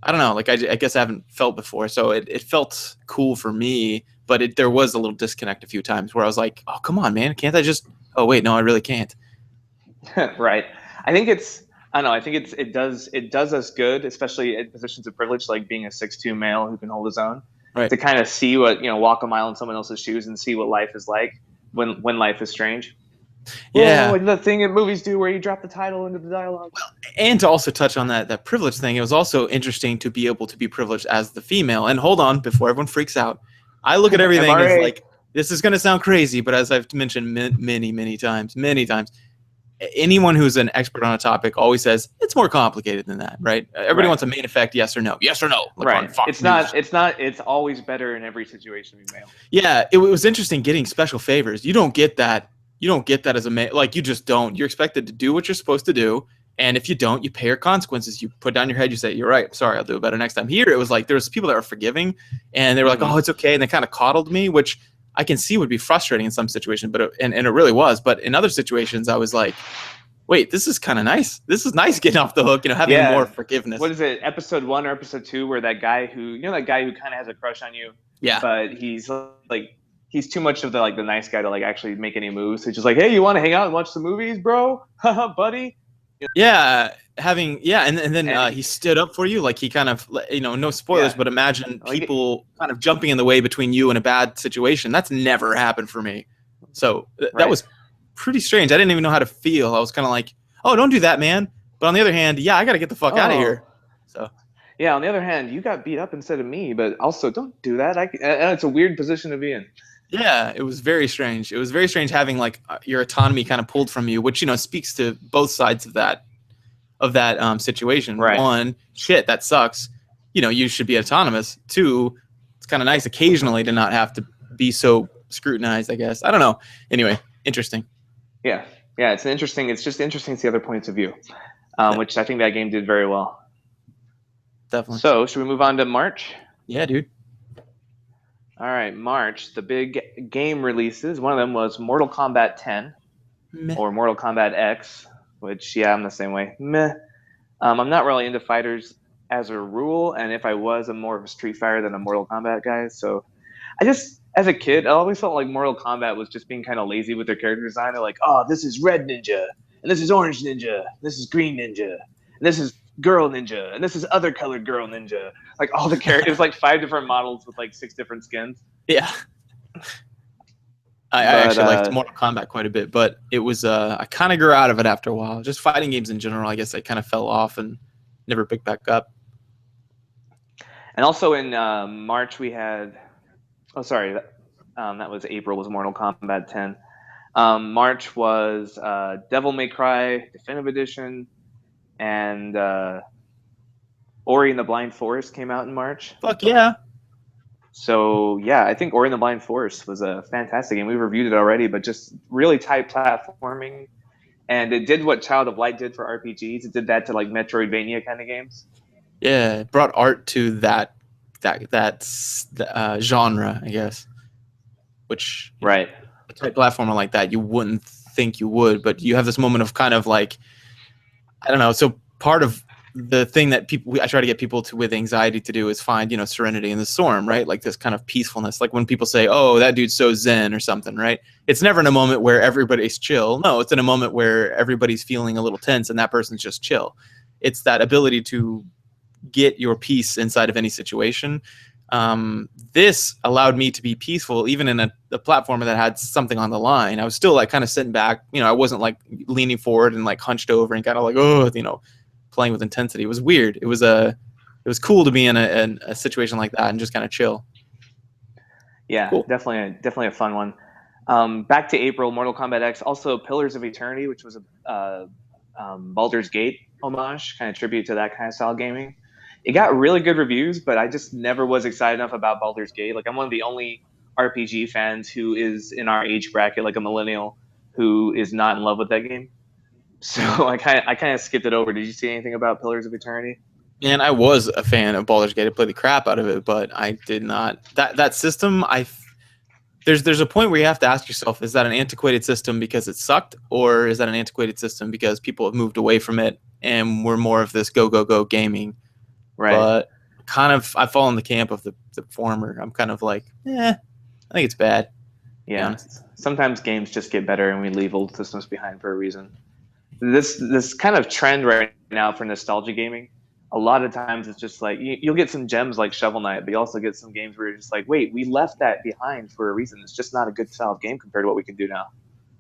I don't know, like I guess I haven't felt before. So it felt cool for me, but there was a little disconnect a few times where I was like, oh, come on, man. Can't I just, oh wait, no, I really can't. Right. I think it does us good, especially in positions of privilege, like being a 6'2" male who can hold his own. Right. To kind of see what, walk a mile in someone else's shoes and see what life is like when life is strange. Yeah. Like the thing that movies do where you drop the title into the dialogue. Well, and to also touch on that privilege thing, it was also interesting to be able to be privileged as the female. And hold on, before everyone freaks out, I look at everything as like, this is going to sound crazy, but as I've mentioned many times, anyone who's an expert on a topic always says it's more complicated than that, right? Everybody wants a main effect, yes or no, like right. on Fox it's News. not. It's always better in every situation to be male. Yeah, it was interesting getting special favors. You don't get that. You don't get that as a male. Like you just don't. You're expected to do what you're supposed to do, and if you don't, you pay your consequences. You put down your head. You say, "You're right. I'm sorry. I'll do it better next time." Here, it was like there was people that were forgiving, and they were like, "Oh, it's okay," and they kind of coddled me, which I can see would be frustrating in some situations, but and it really was. But in other situations, I was like, wait, this is kind of nice. This is nice getting off the hook, having more forgiveness. What is it, episode 1 or episode 2, where that guy who kind of has a crush on you, but he's too much of the nice guy to actually make any moves. He's just like, hey, you want to hang out and watch some movies, bro? Haha, buddy. Yeah, and then he stood up for you, like he kind of, no spoilers, but imagine people kind of jumping in the way between you and a bad situation. That's never happened for me. So that was pretty strange. I didn't even know how to feel. I was kind of like, oh, don't do that, man. But on the other hand, I got to get the fuck out of here. So Yeah. On the other hand, you got beat up instead of me, but also don't do that. And it's a weird position to be in. Yeah, it was very strange. It was very strange having like your autonomy kind of pulled from you, which speaks to both sides of that situation. Right. One, shit, that sucks. You should be autonomous. Two, it's kind of nice occasionally to not have to be so scrutinized, I guess. I don't know. Anyway, interesting. Yeah. Yeah. It's just interesting to see other points of view, which I think that game did very well. Definitely. So should we move on to March? Yeah, dude. All right, March, the big game releases. One of them was Mortal Kombat 10 or Mortal Kombat X, which, yeah, I'm the same way. Meh. I'm not really into fighters as a rule, and if I was, I'm more of a Street Fighter than a Mortal Kombat guy. So as a kid, I always felt like Mortal Kombat was just being kind of lazy with their character design. They're like, oh, this is Red Ninja, and this is Orange Ninja, this is Green Ninja, and this is Girl Ninja, and this is other colored Girl Ninja. Like all the characters, like 5 different models with like 6 different skins. Yeah. I actually liked Mortal Kombat quite a bit, but it was I kind of grew out of it after a while. Just fighting games in general, I guess I kind of fell off and never picked back up. And also in March we had, that was April was Mortal Kombat 10. March was Devil May Cry Definitive Edition, and Ori and the Blind Forest came out in March. Fuck yeah. So, yeah, I think Ori and the Blind Forest was a fantastic game. We reviewed it already, but just really tight platforming. And it did what Child of Light did for RPGs. It did that to, like, Metroidvania kind of games. Yeah, it brought art to that genre, I guess. Which, right. A tight platformer like that, you wouldn't think you would, but you have this moment of kind of like, I don't know. So part of the thing that I try to get people with anxiety to do is find, serenity in the storm, right? Like this kind of peacefulness. Like when people say, oh, that dude's so zen or something, right? It's never in a moment where everybody's chill. No, it's in a moment where everybody's feeling a little tense and that person's just chill. It's that ability to get your peace inside of any situation. This allowed me to be peaceful even in a platformer that had something on the line. I was still like kind of sitting back, I wasn't like leaning forward and like hunched over and kind of like, playing with intensity. It was weird. It was cool to be in a situation like that and just kind of chill. Yeah, cool. Definitely a fun one. Back to April, Mortal Kombat X, also Pillars of Eternity, which was a Baldur's Gate homage, kind of tribute to that kind of style gaming. It got really good reviews, but I just never was excited enough about Baldur's Gate. Like I'm one of the only RPG fans who is in our age bracket, like a millennial, who is not in love with that game. So I kind of skipped it over. Did you see anything about Pillars of Eternity? And I was a fan of Baldur's Gate. I played the crap out of it, but I did not. That system, there's a point where you have to ask yourself, is that an antiquated system because it sucked, or is that an antiquated system because people have moved away from it and we're more of this go gaming? Right. But kind of, I fall in the camp of the former. I'm kind of like, I think it's bad. Yeah. Sometimes games just get better and we leave old systems behind for a reason. This kind of trend right now for nostalgia gaming, a lot of times it's just like you'll get some gems like Shovel Knight, but you also get some games where you're just like, wait, we left that behind for a reason. It's just not a good style of game compared to what we can do now.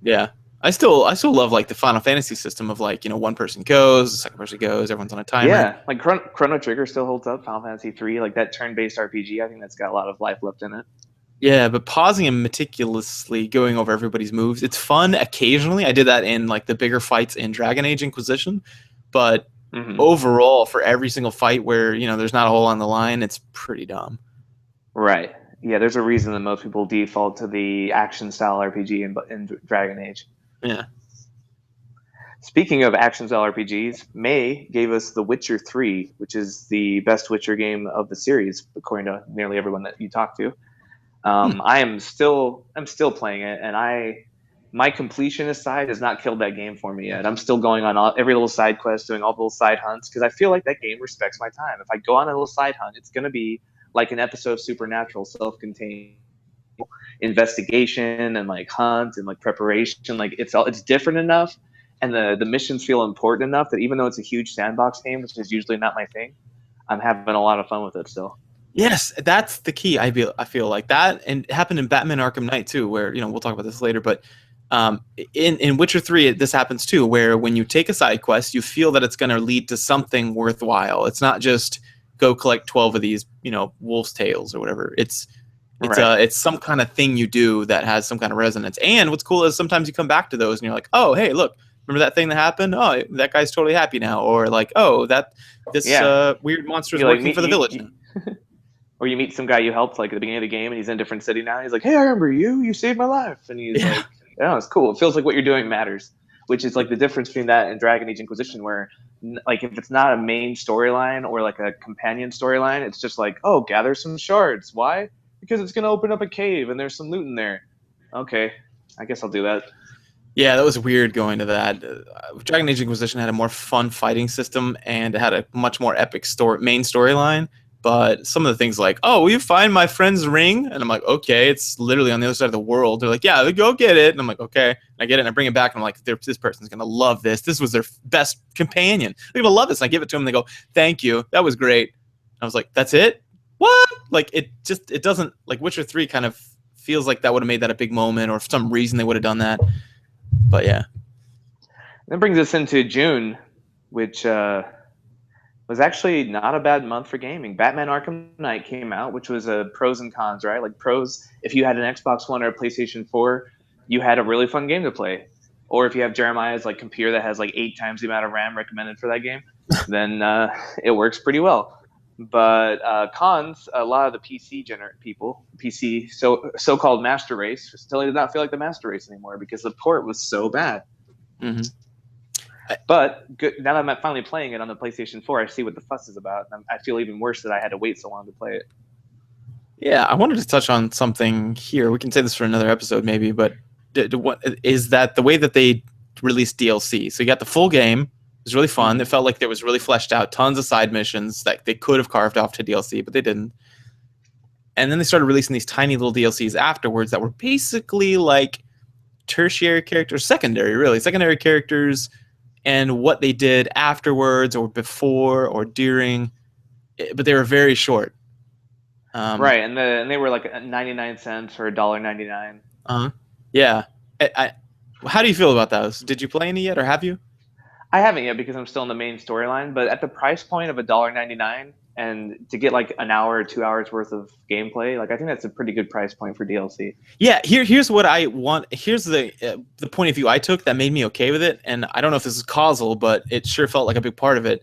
Yeah. I still love like the Final Fantasy system of like, one person goes, the second person goes, everyone's on a timer. Yeah, like Chrono Trigger still holds up. Final Fantasy 3, like that turn-based RPG, I think that's got a lot of life left in it. Yeah, but pausing and meticulously going over everybody's moves, it's fun occasionally. I did that in like the bigger fights in Dragon Age Inquisition, but overall for every single fight where, there's not a hole on the line, it's pretty dumb. Right. Yeah, there's a reason that most people default to the action style RPG in Dragon Age. Yeah. Speaking of action style RPGs, May gave us The Witcher 3, which is the best Witcher game of the series, according to nearly everyone that you talk to. I'm still playing it, and my completionist side has not killed that game for me yet. I'm still going on every little side quest, doing all the little side hunts, because I feel like that game respects my time. If I go on a little side hunt, it's going to be like an episode of Supernatural, self-contained investigation and like hunt and like preparation. Like it's different enough, and the missions feel important enough that even though it's a huge sandbox game, which is usually not my thing, I'm having a lot of fun with it still. Yes, that's the key. I feel like that, and it happened in Batman Arkham Knight too, where we'll talk about this later. But in Witcher 3, this happens too, where when you take a side quest, you feel that it's going to lead to something worthwhile. It's not just go collect 12 of these, wolf's tails or whatever. It's Right. it's some kind of thing you do that has some kind of resonance. And what's cool is sometimes you come back to those and you're like, oh, hey, look, remember that thing that happened? Oh, that guy's totally happy now. Or like, oh, this Yeah. weird monster is You like working meet for the village. or you meet some guy you helped like at the beginning of the game, and he's in a different city now. He's like, "Hey, I remember you. You saved my life." And he's Yeah. like, "Yeah, it's cool. It feels like what you're doing matters." Which is like the difference between that and Dragon Age Inquisition, where like if it's not a main storyline or like a companion storyline, it's just like, "Oh, gather some shards." Why? Because it's gonna open up a cave and there's some loot in there. Okay, I guess I'll do that. Yeah, that was weird going to that. Dragon Age Inquisition had a more fun fighting system and it had a much more epic main storyline. But some of the things like, oh, will you find my friend's ring? And I'm like, okay, it's literally on the other side of the world. They're like, yeah, go get it. And I'm like, okay. And I get it and I bring it back and I'm like, this person's going to love this. This was their best companion. They're going to love this. And I give it to them and they go, thank you. That was great. And I was like, that's it? What? Like, it doesn't, like Witcher 3 kind of feels like that would have made that a big moment or for some reason they would have done that. But yeah. That brings us into June, which was actually not a bad month for gaming. Batman Arkham Knight came out, which was a pros and cons, right? Like pros, if you had an Xbox One or a PlayStation 4, you had a really fun game to play. Or if you have Jeremiah's like computer that has like 8 times the amount of RAM recommended for that game, then it works pretty well. But cons, a lot of the PC so-called master race, still did not feel like the master race anymore because the port was so bad. Mm-hmm. But now that I'm finally playing it on the PlayStation 4, I see what the fuss is about. And I feel even worse that I had to wait so long to play it. Yeah, I wanted to touch on something here. We can say this for another episode maybe, but what is that the way that they released DLC? So you got the full game. It was really fun. Mm-hmm. It felt like it was really fleshed out. Tons of side missions that they could have carved off to DLC, but they didn't. And then they started releasing these tiny little DLCs afterwards that were basically like tertiary characters, secondary characters, and what they did afterwards or before or during, but they were very short. Right, and they were like 99 cents or $1.99. Yeah. How do you feel about those? Did you play any yet, or have you? I haven't yet because I'm still in the main storyline. But at the price point of $1.99, and to get like an hour or 2 hours worth of gameplay, like I think that's a pretty good price point for DLC. Yeah. Here's what I want. Here's the point of view I took that made me okay with it, and I don't know if this is causal, but it sure felt like a big part of it.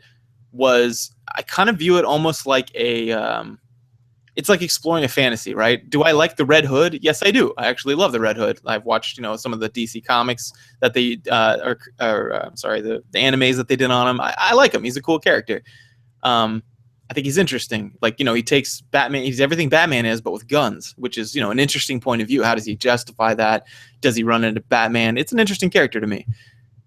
Was I kind of view it almost like it's like exploring a fantasy, right? Do I like the Red Hood? Yes, I do. I actually love the Red Hood. I've watched, some of the DC comics that they, the animes that they did on him. I like him. He's a cool character. I think he's interesting. Like, he takes Batman. He's everything Batman is, but with guns, which is, an interesting point of view. How does he justify that? Does he run into Batman? It's an interesting character to me.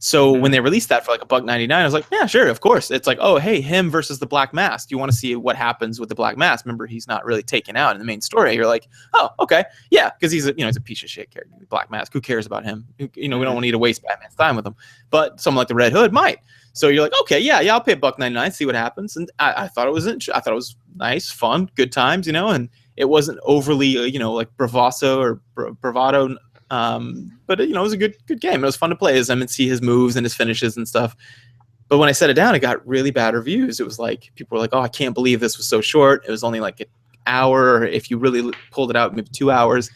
So when they released that for like $1.99, I was like, yeah, sure, of course. It's like, oh, hey, him versus the Black Mask. You want to see what happens with the Black Mask? Remember, he's not really taken out in the main story. You're like, oh, okay, yeah, because he's he's a piece of shit character. Black Mask, who cares about him? We don't need to waste Batman's time with him. But someone like the Red Hood might. So you're like, okay, yeah, I'll pay $1.99, see what happens. And I thought it was I thought it was nice, fun, good times, and it wasn't overly, like bravado. But it was a good game. It was fun to play as him and see his moves and his finishes and stuff. But when I set it down, it got really bad reviews. It was like people were like, "Oh, I can't believe this was so short. It was only like an hour, or if you really pulled it out, maybe 2 hours.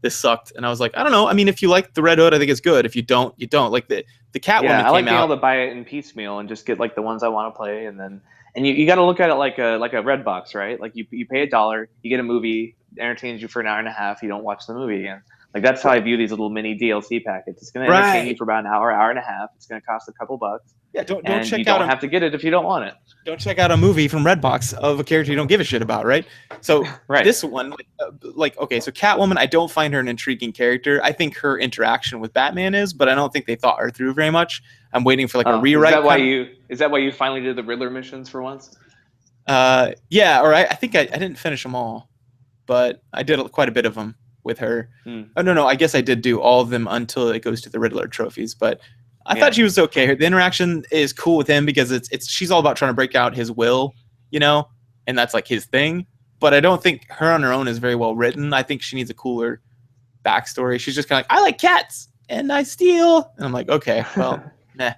This sucked." And I was like, I don't know. I mean, if you like the Red Hood, I think it's good. If you don't, you don't. Like the Catwoman came out. I like being able to buy it in piecemeal and just get like the ones I want to play, and you got to look at it like a Red Box, right? Like you pay $1, you get a movie, it entertains you for an hour and a half, you don't watch the movie again. Like that's how I view these little mini DLC packets. It's going to entertain you for about an hour and a half. It's going to cost a couple bucks. Yeah, don't check out. You don't have to get it if you don't want it. Don't check out a movie from Redbox of a character you don't give a shit about, right? So This one, okay, so Catwoman, I don't find her an intriguing character. I think her interaction with Batman is, but I don't think they thought her through very much. I'm waiting for a rewrite. Is that why you finally did the Riddler missions for once? Yeah, or I think I didn't finish them all, but I did quite a bit of them with her. Oh no, I guess I did do all of them until it goes to the Riddler trophies, but I thought she was okay. The interaction is cool with him because she's all about trying to break out his will, and that's like his thing. But I don't think her on her own is very well written. I think she needs a cooler backstory. She's just kind of like, I like cats and I steal, and I'm like, okay, well, nah.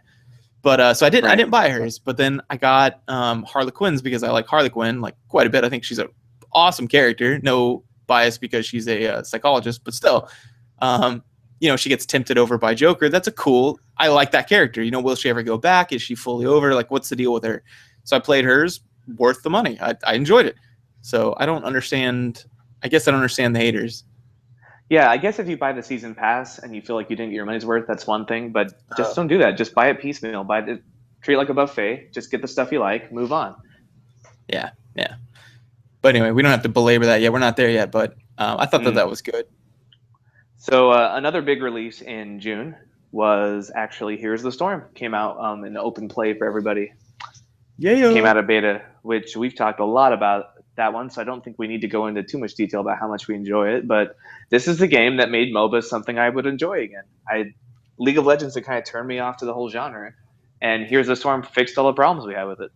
But so I didn't Right. buy hers. But then I got Harley Quinn's because I like Harley Quinn like quite a bit. I think she's an awesome character. No bias because she's a psychologist, but still, she gets tempted over by Joker. That's a cool. I like that character. Will she ever go back? Is she fully over? Like, what's the deal with her? So I played hers, worth the money. I enjoyed it. So I don't understand. I guess I don't understand the haters. Yeah, I guess if you buy the season pass and you feel like you didn't get your money's worth, that's one thing. But just don't do that. Just buy it piecemeal. Treat it like a buffet. Just get the stuff you like. Move on. Yeah. But anyway, we don't have to belabor that yet. We're not there yet. But I thought that was good. So another big release in June was actually Here's the Storm. Came out in open play for everybody. Yeah. Came out of beta, which we've talked a lot about that one, so I don't think we need to go into too much detail about how much we enjoy it. But this is the game that made MOBA something I would enjoy again. League of Legends had kind of turned me off to the whole genre, and Here's the Storm fixed all the problems we had with it.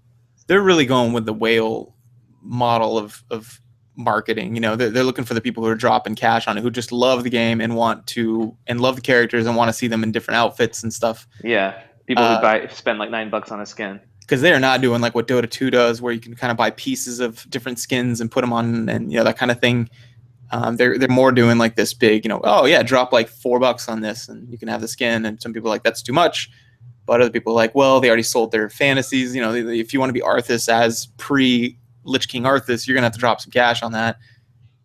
They're really going with the whale model of marketing. They're looking for the people who are dropping cash on it, who just love the game and love the characters and want to see them in different outfits and stuff. Yeah, people who spend like $9 on a skin. Because they are not doing like what Dota 2 does, where you can kind of buy pieces of different skins and put them on, and that kind of thing. They're more doing like this big, drop like $4 on this, and you can have the skin. And some people are like, that's too much, but other people are like, well, they already sold their fantasies. If you want to be Arthas as pre-Lich King Arthas, you're gonna have to drop some cash on that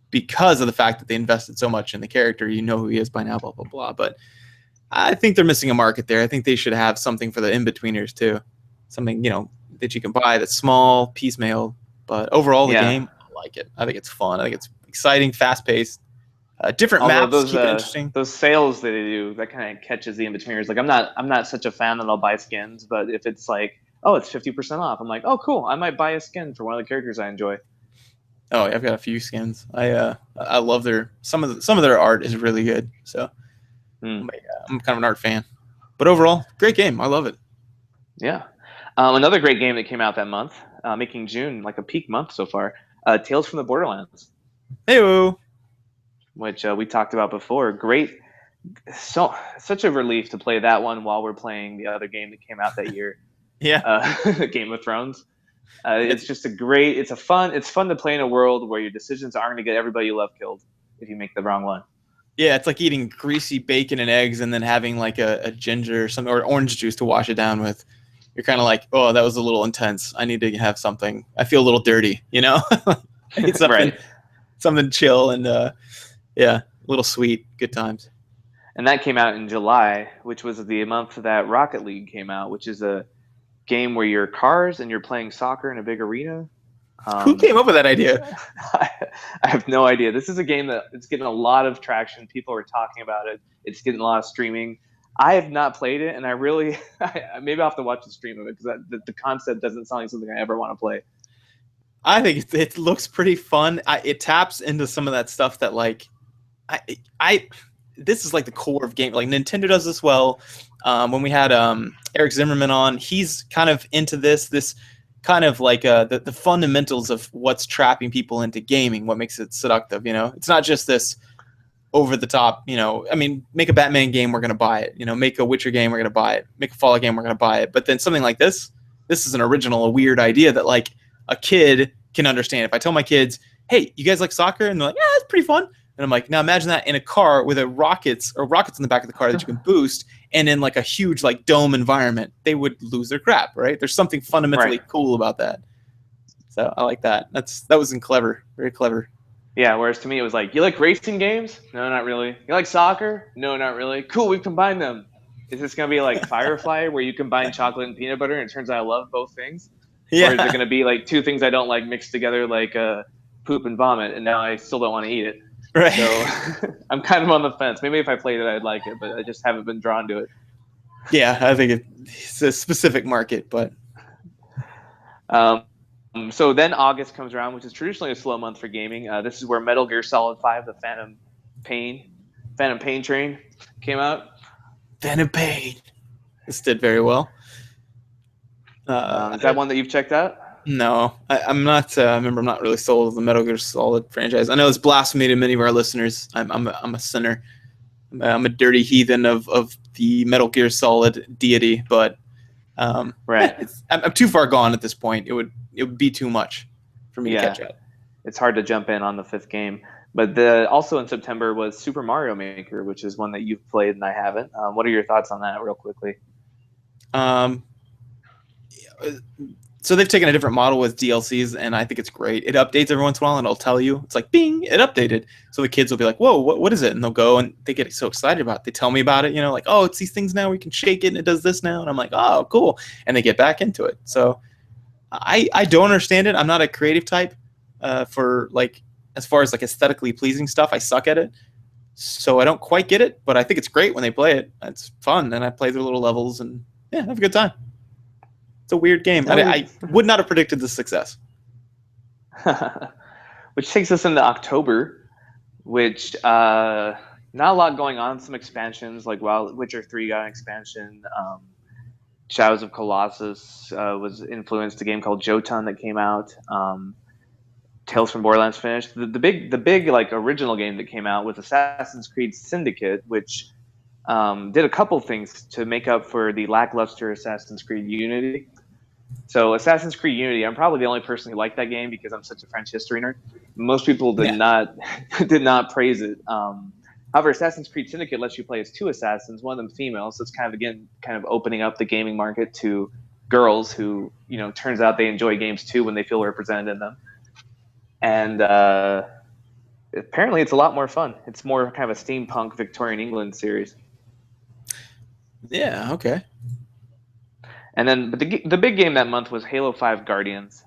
because of the fact that they invested so much in the character. You know who he is by now, blah blah blah. But I think they're missing a market there. I think they should have something for the in-betweeners too. Something, that you can buy that's small, piecemeal, but overall the game, I like it. I think it's fun. I think it's exciting, fast-paced, different maps, keep it interesting. Those sales that they do, that kind of catches the in-betweeners. Like, I'm not such a fan that I'll buy skins, but if it's like, oh, it's 50% off, I'm like, oh, cool, I might buy a skin for one of the characters I enjoy. Oh, I've got a few skins. I love some of their art is really good. So I'm kind of an art fan, but overall, great game. I love it. Yeah. Another great game that came out that month, making June like a peak month so far, Tales from the Borderlands. Hey-o. Which we talked about before. Great. Such a relief to play that one while we're playing the other game that came out that year. Yeah. Game of Thrones. It's fun to play in a world where your decisions aren't going to get everybody you love killed if you make the wrong one. Yeah, it's like eating greasy bacon and eggs and then having like a ginger or orange juice to wash it down with. You're kind of like, oh, that was a little intense. I need to have something. I feel a little dirty, I need something, right. Something chill and, a little sweet. Good times. And that came out in July, which was the month that Rocket League came out, which is a game where you're cars and you're playing soccer in a big arena. Who came up with that idea? I have no idea. This is a game that it's getting a lot of traction. People are talking about it. It's getting a lot of streaming. I have not played it, and maybe I'll have to watch the stream of it because the concept doesn't sound like something I ever want to play. I think it looks pretty fun. It taps into some of that stuff that like, this is like the core of game. Like Nintendo does this well. When we had Eric Zimmerman on, he's kind of into this kind of like the fundamentals of what's trapping people into gaming, what makes it seductive. It's not just this over the top, make a Batman game, we're going to buy it. Make a Witcher game, we're going to buy it. Make a Fallout game, we're going to buy it. But then something like this is an original, a weird idea that like a kid can understand. If I tell my kids, hey, you guys like soccer? And they're like, yeah, it's pretty fun. And I'm like, now imagine that in a car with rockets in the back of the car that you can boost and in like a huge like dome environment, they would lose their crap, right? There's something fundamentally cool about that. So I like that. That was clever, very clever. Yeah, whereas to me it was like, you like racing games? No, not really. You like soccer? No, not really. Cool, we've combined them. Is this going to be like Firefly where you combine chocolate and peanut butter and it turns out I love both things? Yeah. Or is it going to be like two things I don't like mixed together like poop and vomit and now I still don't want to eat it? Right. So I'm kind of on the fence. Maybe if I played it I'd like it, but I just haven't been drawn to it. Yeah, I think it's a specific market, but... So then August comes around, which is traditionally a slow month for gaming. This is where Metal Gear Solid 5, the Phantom Pain train came out. Phantom Pain. This did very well. Is that one that you've checked out? No, I'm not. Remember, I'm not really sold on the Metal Gear Solid franchise. I know it's blasphemy to many of our listeners. I'm a sinner. I'm a dirty heathen of the Metal Gear Solid deity, but Right. I'm too far gone at this point. It would be too much for me to catch up. It's hard to jump in on the fifth game. But also in September was Super Mario Maker, which is one that you've played and I haven't. What are your thoughts on that, real quickly? So they've taken a different model with DLCs, and I think it's great. It updates every once in a while, and it'll tell you. It's like, bing, it updated. So the kids will be like, whoa, what is it? And they'll go, and they get so excited about it. They tell me about it, like, oh, it's these things now. We can shake it, and it does this now. And I'm like, oh, cool. And they get back into it. So I don't understand it. I'm not a creative type for, like, as far as, like, aesthetically pleasing stuff. I suck at it. So I don't quite get it, but I think it's great when they play it. It's fun, and I play their little levels, and, yeah, have a good time. It's a weird game. I would not have predicted the success. Which takes us into October, which not a lot going on. Some expansions, like Witcher 3 got an expansion. Shadows of Colossus was influenced a game called Jotun that came out. Tales from Borderlands finished. The big like original game that came out was Assassin's Creed Syndicate, which did a couple things to make up for the lackluster Assassin's Creed Unity. So Assassin's Creed Unity, I'm probably the only person who liked that game because I'm such a French history nerd. Most people did not praise it. However, Assassin's Creed Syndicate lets you play as two assassins, one of them female, so it's kind of opening up the gaming market to girls who, turns out they enjoy games too when they feel represented in them. And apparently it's a lot more fun. It's more kind of a steampunk Victorian England series. Yeah, okay. And then but the big game that month was Halo 5 Guardians.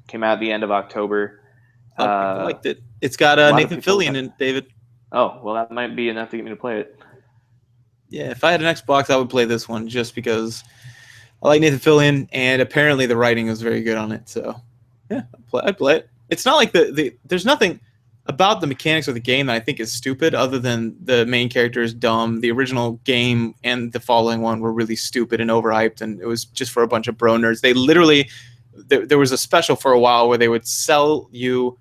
Came out at the end of October. I liked it. It's got Nathan Fillion in it, David. Oh, well, that might be enough to get me to play it. Yeah, if I had an Xbox, I would play this one just because I like Nathan Fillion, and apparently the writing was very good on it. So, yeah, I'd play it. It's not like there's nothing about the mechanics of the game that I think is stupid, other than the main character is dumb. The original game and the following one were really stupid and overhyped, and it was just for a bunch of bro nerds. They literally, there was a special for a while where they would sell you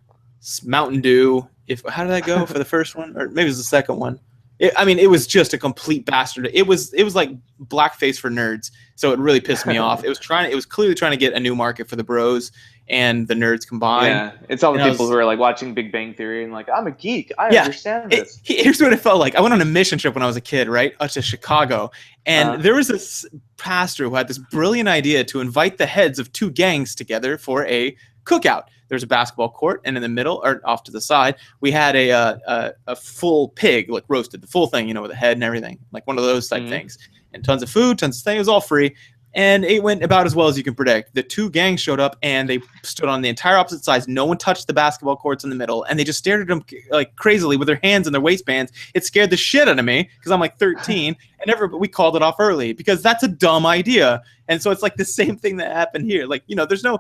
Mountain Dew. How did that go for the first one, or maybe it was the second one? It was just a complete bastard. It was like blackface for nerds, so it really pissed me off. It was clearly trying to get a new market for the bros and the nerds combined. Yeah, it's all the people who are like watching Big Bang Theory and like, I'm a geek. I understand this. Here's what it felt like. I went on a mission trip when I was a kid, right, to Chicago, and there was this pastor who had this brilliant idea to invite the heads of two gangs together for a cookout. There's a basketball court, and in the middle, or off to the side, we had a full pig, like roasted, the full thing, with the head and everything, like one of those type things, and tons of food, tons of things. It was all free. And it went about as well as you can predict. The two gangs showed up, and they stood on the entire opposite sides. No one touched the basketball courts in the middle, and they just stared at them like crazily with their hands in their waistbands. It scared the shit out of me because I'm like 13, and we called it off early because that's a dumb idea. And so it's like the same thing that happened here. Like, there's no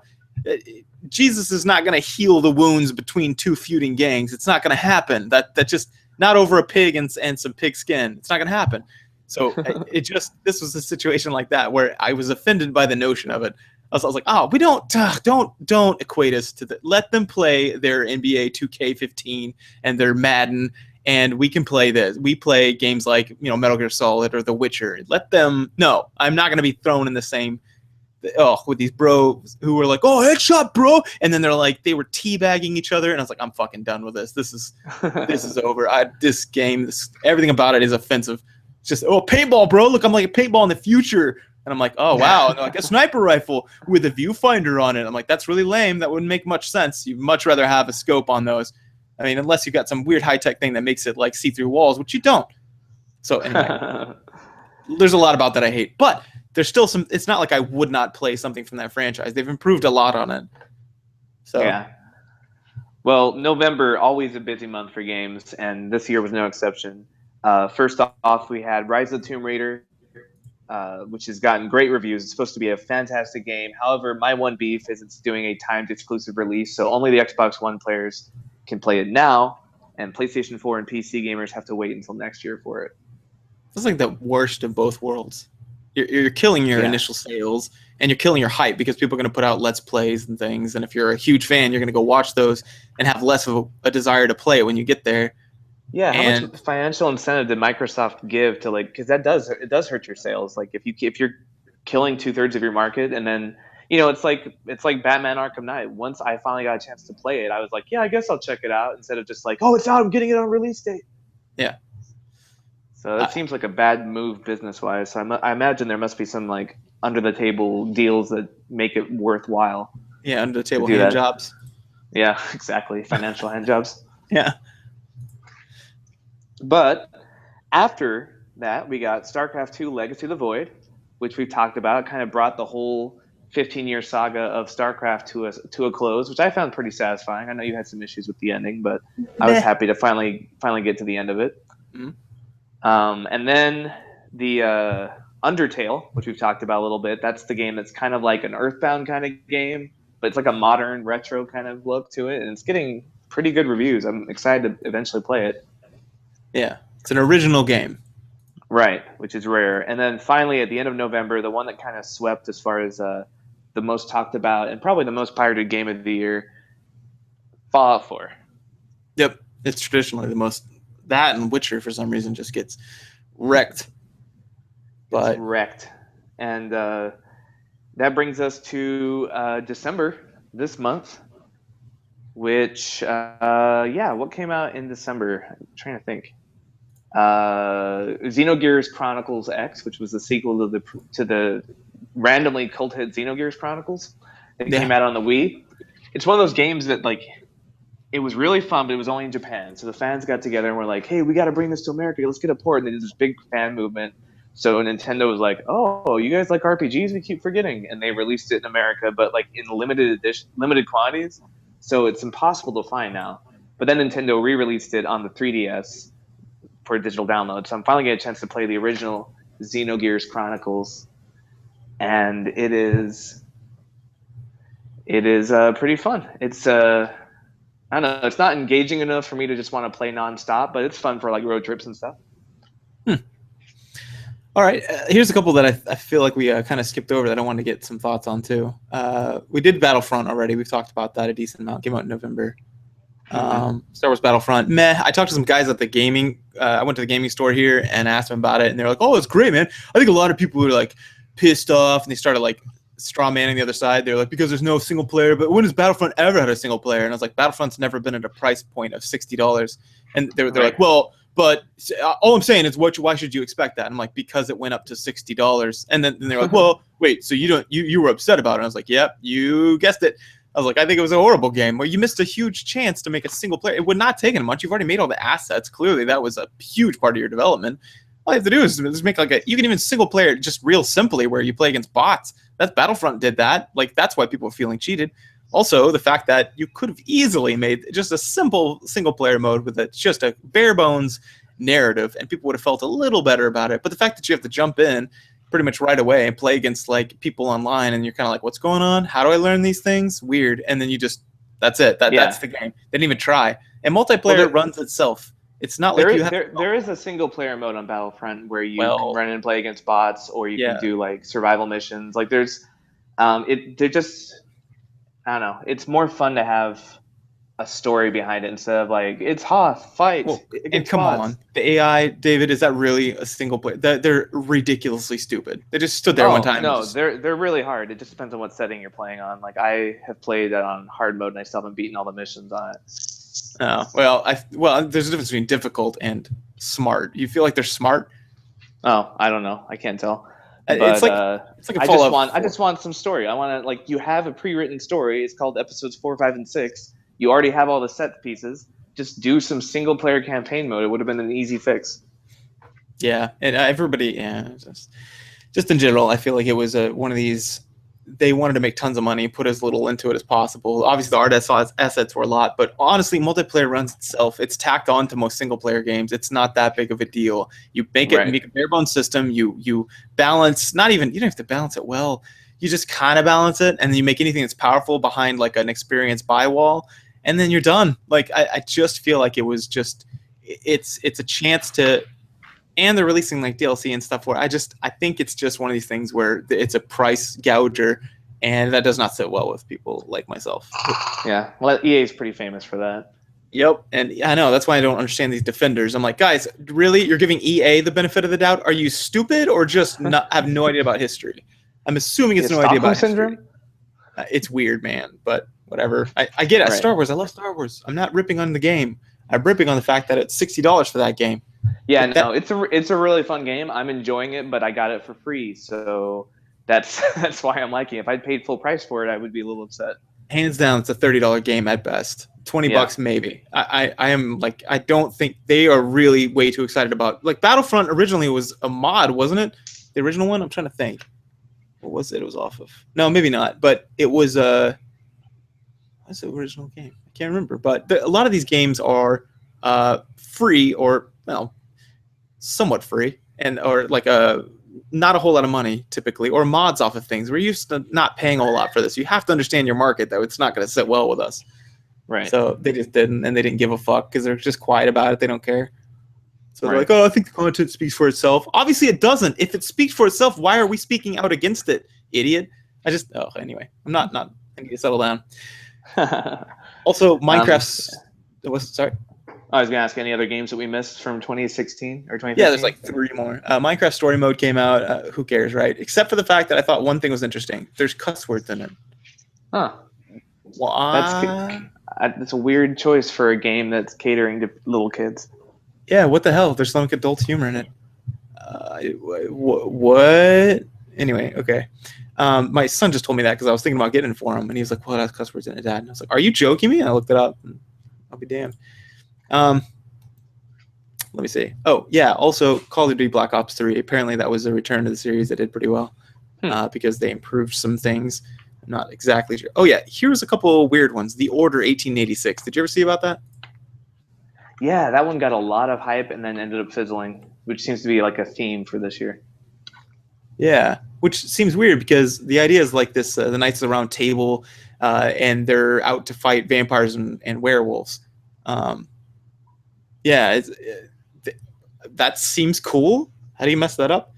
Jesus is not going to heal the wounds between two feuding gangs. It's not going to happen. That just not over a pig and some pig skin. It's not going to happen. So this was a situation like that where I was offended by the notion of it. I was like, oh, we don't equate us to let them play their NBA 2K15 and their Madden, and we can play this. We play games like, Metal Gear Solid or The Witcher. Let them. No, I'm not going to be thrown in the same. With these bros who were like, oh, headshot, bro, and then they were teabagging each other, and I was like, I'm fucking done with this. This is over. This game, everything about it is offensive. It's just, paintball, bro. Look, I'm like a paintball in the future. And I'm like, oh, wow. And like a sniper rifle with a viewfinder on it. I'm like, that's really lame. That wouldn't make much sense. You'd much rather have a scope on those. I mean, unless you got some weird high-tech thing that makes it like see through walls, which you don't. So anyway, there's a lot about that I hate. But there's still some – it's not like I would not play something from that franchise. They've improved a lot on it. So yeah. Well, November, always a busy month for games, and this year was no exception. First off, we had Rise of the Tomb Raider, which has gotten great reviews. It's supposed to be a fantastic game. However, my one beef is it's doing a timed exclusive release, so only the Xbox One players can play it now, and PlayStation 4 and PC gamers have to wait until next year for it. It's like the worst of both worlds. You're killing your initial sales, and you're killing your hype because people are going to put out Let's Plays and things, and if you're a huge fan, you're going to go watch those and have less of a desire to play when you get there. Yeah, how much financial incentive did Microsoft give to because it does hurt your sales. Like if you're killing 2/3 of your market, and then it's like Batman Arkham Knight. Once I finally got a chance to play it, I was like, yeah, I guess I'll check it out, instead of just like, oh, it's out, I'm getting it on release date. Yeah. So that seems like a bad move business wise. So I imagine there must be some like under the table deals that make it worthwhile. Yeah, under the table hand jobs. Yeah, exactly. Financial hand jobs. Yeah. But after that, we got StarCraft II Legacy of the Void, which we've talked about. It kind of brought the whole 15-year saga of StarCraft to a close, which I found pretty satisfying. I know you had some issues with the ending, but I was happy to finally get to the end of it. Mm-hmm. And then the Undertale, which we've talked about a little bit. That's the game that's kind of like an Earthbound kind of game, but it's like a modern retro kind of look to it, and it's getting pretty good reviews. I'm excited to eventually play it. Yeah, it's an original game. Right, which is rare. And then finally, at the end of November, the one that kind of swept as far as the most talked about and probably the most pirated game of the year, Fallout 4. Yep, it's traditionally the most. That and Witcher, for some reason, just gets wrecked. But wrecked. And that brings us to December, this month, which, what came out in December? I'm trying to think. Xenogears Chronicles X, which was the sequel to the randomly cult hit Xenogears Chronicles. It came out on the Wii. It's one of those games that, like, it was really fun, but it was only in Japan. So the fans got together and were like, hey, we got to bring this to America. Let's get a port. And they did this big fan movement. So Nintendo was like, oh, you guys like RPGs? We keep forgetting. And they released it in America, but like in limited quantities. So it's impossible to find now. But then Nintendo re-released it on the 3DS for digital download. So I'm finally getting a chance to play the original Xenogears Chronicles. And it is pretty fun. It's I don't know. It's not engaging enough for me to just want to play nonstop, but it's fun for like road trips and stuff. All right. Here's a couple that I feel like we kind of skipped over that I wanted to get some thoughts on too. We did Battlefront already. We've talked about that a decent amount. Came out in November. Star Wars Battlefront. Meh. I talked to some guys at the gaming. I went to the gaming store here and asked them about it, and they're like, "Oh, it's great, man." I think a lot of people were like pissed off, and they started like straw manning the other side. They're like, because there's no single player. But when has Battlefront ever had a single player? And I was like, Battlefront's never been at a price point of $60. And they're like, well, but all I'm saying is, why should you expect that? And I'm like, because it went up to $60. And then they're like, well, wait, so you were upset about it? And I was like, yep, you guessed it. I was like, I think it was a horrible game. Well, you missed a huge chance to make a single player. It would not take much. You've already made all the assets. Clearly, that was a huge part of your development. All you have to do is make like you can even single player just real simply where you play against bots. That's Battlefront did that. Like, that's why people are feeling cheated. Also, the fact that you could have easily made just a simple single player mode with just a bare bones narrative, and people would have felt a little better about it. But the fact that you have to jump in pretty much right away and play against like people online, and you're kind of like, what's going on? How do I learn these things? Weird. And then that's it. That's the game. They didn't even try. And multiplayer runs itself. It's not like there is a single player mode on Battlefront where you can run and play against bots, or you can do like survival missions. Like there's, they're just, I don't know. It's more fun to have a story behind it instead of like, it's Hoth, fight. Well, and come on, the AI, David, is that really a single player? They're ridiculously stupid. They just stood there one time. No, they're really hard. It just depends on what setting you're playing on. Like I have played on hard mode and I still haven't beaten all the missions on it. Oh, well, there's a difference between difficult and smart. You feel like they're smart? Oh, I don't know. I can't tell. But, it's like a I just want some story. I want to, like, you have a pre-written story. It's called episodes 4, 5, and 6. You already have all the set pieces. Just do some single player campaign mode. It would have been an easy fix. Yeah, and everybody, just in general, I feel like it was one of these. They wanted to make tons of money, put as little into it as possible. Obviously, the art assets were a lot, but honestly, multiplayer runs itself. It's tacked on to most single-player games. It's not that big of a deal. You make a bare-bones system. You balance, you don't have to balance it well. You just kind of balance it, and then you make anything that's powerful behind like an experienced buy wall, and then you're done. Like I just feel like it was just it's a chance to. And they're releasing like DLC and stuff where I think it's just one of these things where it's a price gouger, and that does not sit well with people like myself. Yeah, well, EA is pretty famous for that. Yep, and I know that's why I don't understand these defenders. I'm like, guys, really, you're giving EA the benefit of the doubt? Are you stupid or just not have no idea about history? I'm assuming it's Yeah, no idea Stockholm about history. syndrome. It's weird, man, but whatever. I get it. Right. Star Wars. I love Star Wars. I'm not ripping on the game. I'm ripping on the fact that it's $60 for that game. Yeah, But no, it's a really fun game. I'm enjoying it, but I got it for free, so that's that's why I'm liking it. If I'd paid full price for it, I would be a little upset. hands down, it's a $30 game at best. $20 maybe. I am like, I don't think they are really way too excited about, like, Battlefront originally was a mod, wasn't it? The original one. I'm trying to think. What was it? It was off of. No, maybe not. But it was what's the original game? I can't remember. But a lot of these games are free or, well, somewhat free, and or like not a whole lot of money typically, or mods off of things. We're used to not paying a whole lot for this. You have to understand your market, though. It's not going to sit well with us. Right. So they just didn't, and they didn't give a fuck because they're just quiet about it. They don't care. So they're Right. like, oh, I think the content speaks for itself. Obviously, it doesn't. If it speaks for itself, why are we speaking out against it, idiot? Anyway, I'm not. I need to settle down. Also, Minecraft's. Sorry. I was gonna ask any other games that we missed from 2016 or 2015. Yeah, there's like 3 more. Minecraft Story Mode came out. Who cares, right? Except for the fact that I thought one thing was interesting. There's cuss words in it. Huh. Why? That's a weird choice for a game that's catering to little kids. Yeah, what the hell? There's some adult humor in it. What? Anyway, okay. My son just told me that because I was thinking about getting it for him, and he was like, "Well, it has cuss words in it, Dad." And I was like, "Are you joking me?" And I looked it up. And I'll be damned. Let me see. Oh, yeah. Also, Call of Duty Black Ops 3. Apparently, that was a return to the series that did pretty well because they improved some things. I'm not exactly sure. Oh, yeah. Here's a couple of weird ones. The Order 1886. Did you ever see about that? Yeah, that one got a lot of hype and then ended up fizzling, which seems to be like a theme for this year. Yeah, which seems weird because the idea is like this: the Knights of the Round Table, and they're out to fight vampires and werewolves. Yeah, that seems cool. How do you mess that up?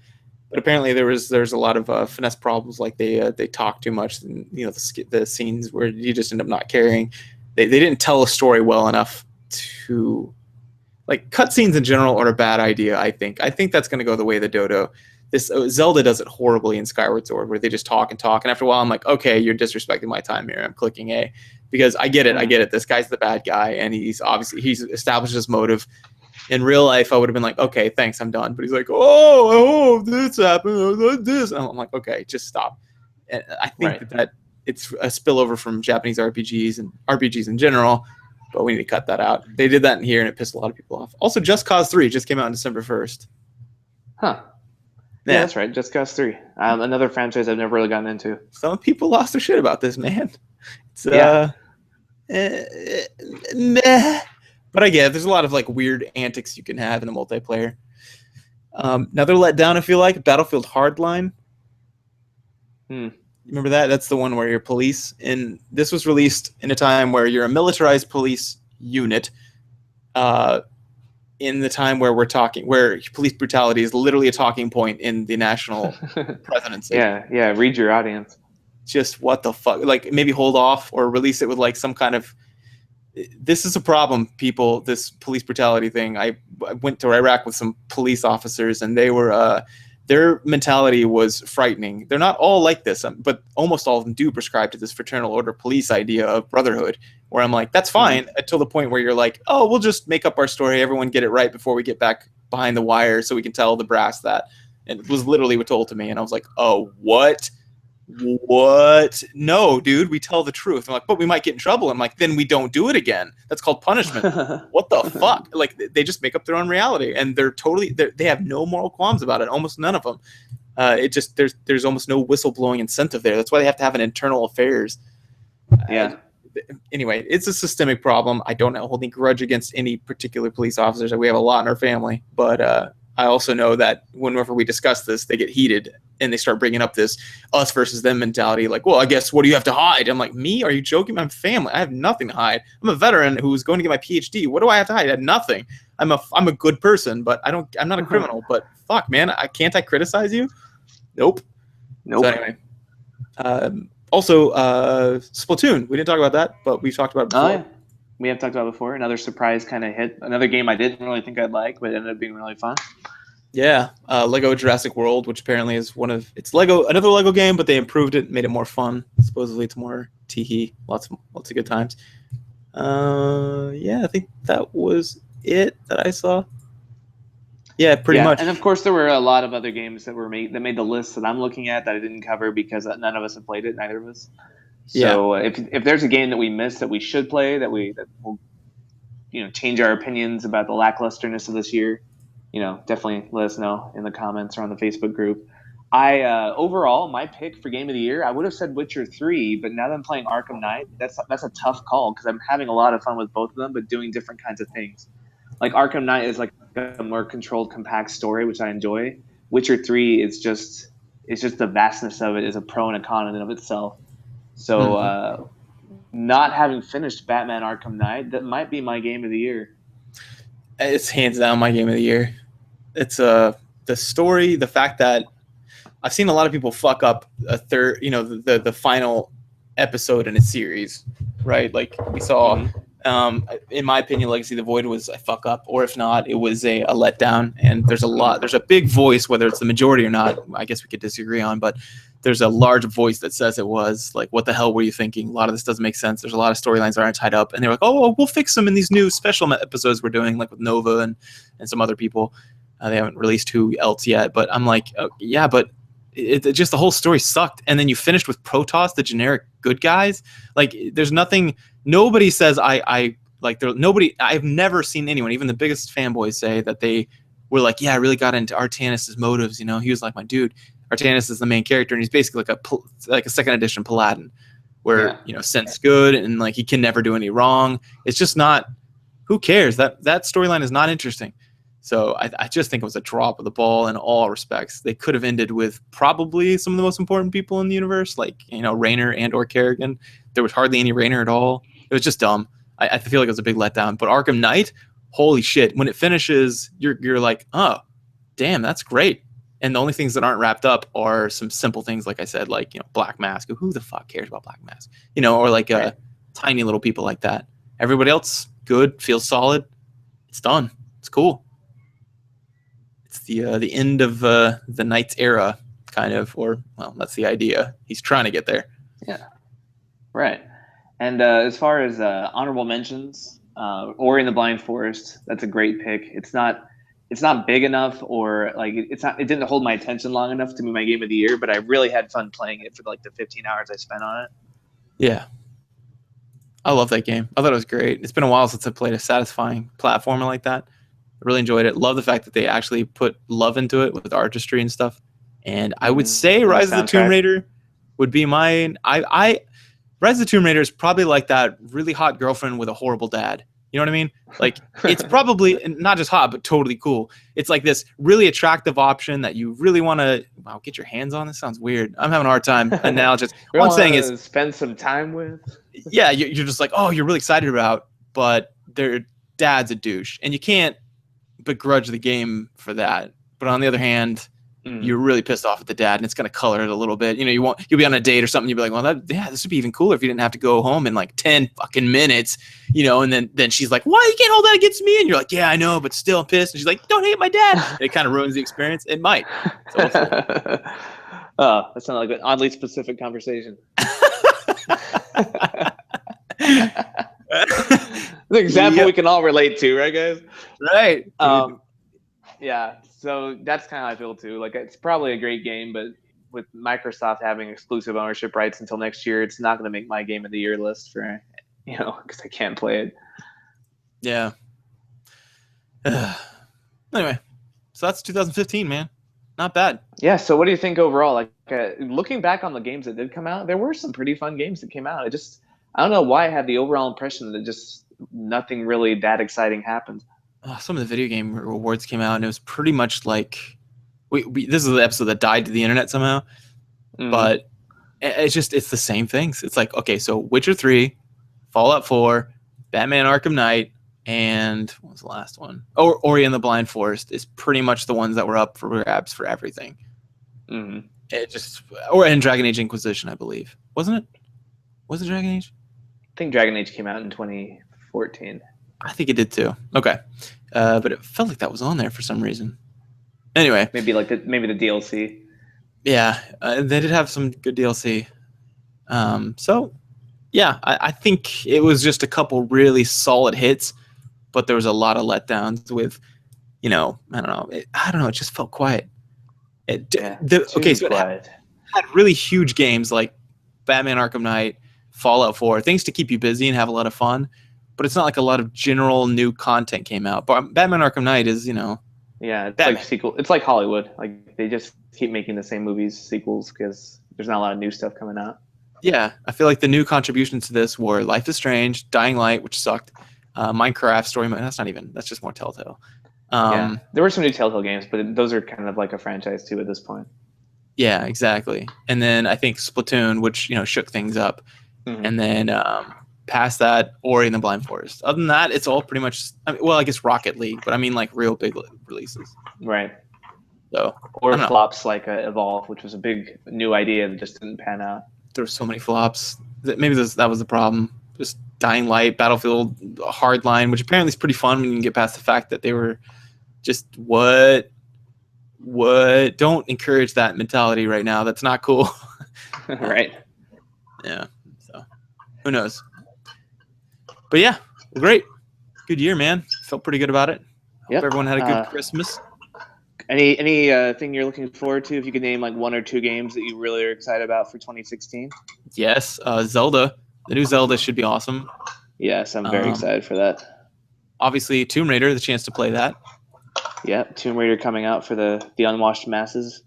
But apparently there's a lot of finesse problems, like they talk too much, and the scenes where you just end up not caring. They didn't tell a story well enough to, like, cutscenes in general are a bad idea. I think that's going to go the way of the dodo. This Zelda does it horribly in Skyward Sword, where they just talk, and after a while I'm like, okay, you're disrespecting my time here. I'm clicking A because I get it. This guy's the bad guy, and he's established his motive. In real life, I would have been like, okay, thanks, I'm done. But he's like, oh, this happened, this. And I'm like, okay, just stop. And I think that it's a spillover from Japanese RPGs and RPGs in general, but we need to cut that out. They did that in here, and it pissed a lot of people off. Also, Just Cause 3 just came out on December 1st. Huh. Yeah, that's right. Just Cause 3. Another franchise I've never really gotten into. Some people lost their shit about this, man. It's meh. But I get it. There's a lot of like weird antics you can have in a multiplayer. Another letdown, I feel like, Battlefield Hardline. You remember that? That's the one where you're police. And this was released in a time where you're a militarized police unit. In the time where where police brutality is literally a talking point in the national presidency. Yeah. Read your audience. Just what the fuck? Like, maybe hold off or release it with like some kind of. This is a problem, people. This police brutality thing. I went to Iraq with some police officers, and they were their mentality was frightening. They're not all like this, but almost all of them do prescribe to this fraternal order police idea of brotherhood. Where I'm like, that's fine until the point where you're like, oh, we'll just make up our story. Everyone get it right before we get back behind the wire, so we can tell the brass that. And it was literally what told to me, and I was like, oh, what? What? No, dude, we tell the truth. I'm like, but we might get in trouble. I'm like, then we don't do it again. That's called punishment. What the fuck? Like, they just make up their own reality, and they have no moral qualms about it. Almost none of them. There's almost no whistleblowing incentive there. That's why they have to have an internal affairs. Yeah. Anyway, it's a systemic problem. I don't hold any grudge against any particular police officers. We have a lot in our family, but I also know that whenever we discuss this, they get heated and they start bringing up this us versus them mentality. Like, well, I guess, what do you have to hide? I'm like, me? Are you joking? I'm family. I have nothing to hide. I'm a veteran who's going to get my PhD. What do I have to hide? I had nothing. I'm a good person, but I'm not a criminal. But fuck, man, can't I criticize you? Nope. So anyway, also Splatoon. We didn't talk about that, but we talked about it before. Oh, yeah. We have talked about it before. Another surprise kind of hit. Another game I didn't really think I'd like, but ended up being really fun. Yeah, Lego Jurassic World, which apparently is another Lego game, but they improved it, made it more fun. Supposedly, it's more teehee, lots of good times. Yeah, I think that was it that I saw. Yeah, pretty much. And of course there were a lot of other games that made the list that I'm looking at that I didn't cover because none of us have played it, neither of us. So if there's a game that we missed that we should play that will change our opinions about the lacklusterness of this year, definitely let us know in the comments or on the Facebook group. Overall, my pick for game of the year, I would have said Witcher 3, but now that I'm playing Arkham Knight, that's a tough call because I'm having a lot of fun with both of them, but doing different kinds of things. Like Arkham Knight is like a more controlled, compact story, which I enjoy. Witcher 3 is just the vastness of it is a pro and a con in and of itself. So not having finished Batman Arkham Knight, that might be my game of the year. It's hands down my game of the year. It's the story, the fact that I've seen a lot of people fuck up a third, the final episode in a series, right? Like we saw, in my opinion, Legacy of the Void was a fuck up, or if not, it was a letdown. And there's a big voice, whether it's the majority or not, I guess we could disagree on, but there's a large voice that says it was like, what the hell were you thinking? A lot of this doesn't make sense. There's a lot of storylines that aren't tied up, and they're like, oh, we'll fix them in these new special episodes we're doing, like with Nova and some other people. They haven't released who else yet, but I'm like, yeah, but it just the whole story sucked. And then you finished with Protoss, the generic good guys. Like, there's nothing. Nobody says nobody. I've never seen anyone, even the biggest fanboys, say that they were like, yeah, I really got into Artanis' motives. He was like my dude. Artanis is the main character, and he's basically like a second edition Paladin, where sense good and like he can never do any wrong. It's just not. Who cares? That storyline is not interesting. So I just think it was a drop of the ball in all respects. They could have ended with probably some of the most important people in the universe, like Raynor and or Kerrigan. There was hardly any Raynor at all. It was just dumb. I feel like it was a big letdown. But Arkham Knight, holy shit! When it finishes, you're like, oh, damn, that's great. And the only things that aren't wrapped up are some simple things, like I said, like Black Mask. Who the fuck cares about Black Mask? Or like tiny little people like that. Everybody else, good, feels solid. It's done. It's cool. It's the end of the Knight's era, kind of, or well, that's the idea. He's trying to get there. Yeah, right. And as far as honorable mentions, Ori and the Blind Forest, that's a great pick. It's not big enough, or like it didn't hold my attention long enough to be my game of the year, but I really had fun playing it for like the 15 hours I spent on it. Yeah. I love that game. I thought it was great. It's been a while since I played a satisfying platformer like that. I really enjoyed it. Love the fact that they actually put love into it with artistry and stuff. And I would say Rise of the Tomb Raider would be mine. Rise of the Tomb Raider is probably like that really hot girlfriend with a horrible dad. You know what I mean? Like, it's probably not just hot, but totally cool. It's like this really attractive option that you really want to get your hands on. This sounds weird. I'm having a hard time analogizing. What I'm saying is spend some time with. Yeah, you're just like, oh, you're really excited about, but their dad's a douche, and you can't begrudge the game for that. But on the other hand, you're really pissed off at the dad, and it's going to color it a little bit. You'll be on a date or something. You'll be like, well, this would be even cooler if you didn't have to go home in like 10 fucking minutes, and then she's like, why you can't hold that against me? And you're like, yeah, I know, but still I'm pissed. And she's like, don't hate my dad. And it kind of ruins the experience. It might. So oh, that sounds like an oddly specific conversation. The example we can all relate to, right, guys? Right. Yeah, so that's kind of how I feel too. Like, it's probably a great game, but with Microsoft having exclusive ownership rights until next year, it's not going to make my game of the year list for, because I can't play it. Yeah. Anyway, so that's 2015, man. Not bad. Yeah. So what do you think overall? Like, looking back on the games that did come out, there were some pretty fun games that came out. I don't know why I had the overall impression that just nothing really that exciting happened. Some of the video game awards came out, and it was pretty much like this is the episode that died to the internet somehow. But it's the same things. It's like, okay, so Witcher 3, Fallout 4, Batman Arkham Knight, and what was the last one? Ori and the Blind Forest is pretty much the ones that were up for grabs for everything. And Dragon Age Inquisition, I believe, wasn't it? Was it Dragon Age? I think Dragon Age came out in 2014. I think it did too. Okay. But it felt like that was on there for some reason. Anyway, maybe the DLC. yeah, they did have some good DLC. So yeah, I think it was just a couple really solid hits, but there was a lot of letdowns with, I don't know. I don't know. It just felt quiet. Too So it quiet. had really huge games like Batman Arkham Knight, Fallout 4, things to keep you busy and have a lot of fun. But it's not like a lot of general new content came out. But Batman Arkham Knight is, Yeah, it's Batman. like sequel. It's like Hollywood. Like they just keep making the same movies, sequels, because there's not a lot of new stuff coming out. Yeah, I feel like the new contributions to this were Life is Strange, Dying Light, which sucked, Minecraft, Story Mode. That's just more Telltale. Yeah, there were some new Telltale games, but those are kind of like a franchise too at this point. Yeah, exactly. And then I think Splatoon, which shook things up, and then past that, Ori and the Blind Forest. Other than that, it's all pretty much. I guess Rocket League, but I mean like real big releases. Right. So or flops like Evolve, which was a big new idea that just didn't pan out. There were so many flops. Maybe that was the problem. Just Dying Light, Battlefield, Hardline, which apparently is pretty fun when you can get past the fact that they were just what. Don't encourage that mentality right now. That's not cool. Right. Yeah. So who knows? But yeah, great. Good year, man. Felt pretty good about it. Yep. Hope everyone had a good Christmas. Any thing you're looking forward to? If you could name like one or two games that you really are excited about for 2016. Yes, Zelda. The new Zelda should be awesome. Yes, I'm very excited for that. Obviously, Tomb Raider, the chance to play that. Yeah, Tomb Raider coming out for the unwashed masses.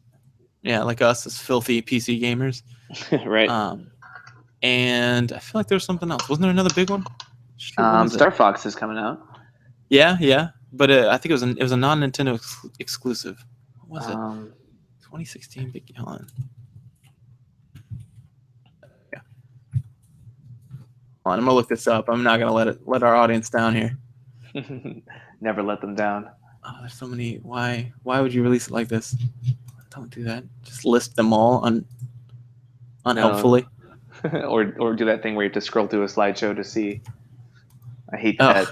Yeah, like us as filthy PC gamers. Right. And I feel like there was something else. Wasn't there another big one? Star Fox is coming out. Yeah. But I think it was a non-Nintendo exclusive. What was it? 2016 big. Hold on. Yeah. Hold on, I'm gonna look this up. I'm not gonna let our audience down here. Never let them down. Oh, there's so many. Why would you release it like this? Don't do that. Just list them all unhelpfully. No. or do that thing where you have to scroll through a slideshow to see. I hate that.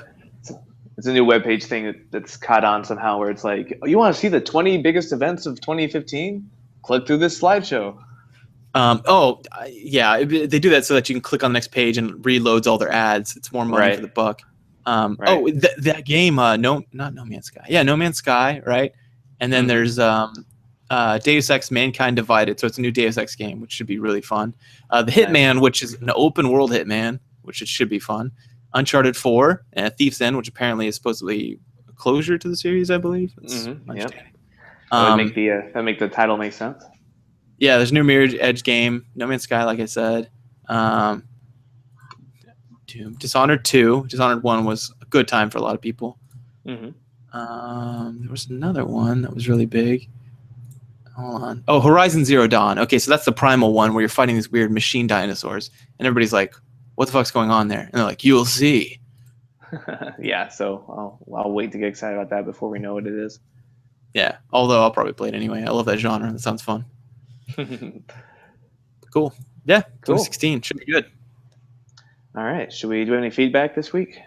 It's a new webpage thing that's caught on somehow where it's like, you want to see the 20 biggest events of 2015? Click through this slideshow. Yeah, they do that so that you can click on the next page and reloads all their ads. It's more money for the buck. Right. Oh, that game, not No Man's Sky. Yeah, No Man's Sky, right? And then there's Deus Ex Mankind Divided, so it's a new Deus Ex game, which should be really fun. The Hitman, which is an open world Hitman, which it should be fun. Uncharted 4, and Thief's End, which apparently is supposedly a closure to the series, I believe. Yep. That would make the title make sense. Yeah, there's a new Mirror's Edge game. No Man's Sky, like I said. Dishonored 2. Dishonored 1 was a good time for a lot of people. There was another one that was really big. Hold on. Oh, Horizon Zero Dawn. Okay, so that's the primal one where you're fighting these weird machine dinosaurs. And everybody's like, what the fuck's going on there? And they're like, you'll see. Yeah, so I'll wait to get excited about that before we know what it is. Yeah, although I'll probably play it anyway. I love that genre. That sounds fun. Cool. Yeah, 2016 should be good. All right. Should we do any feedback this week?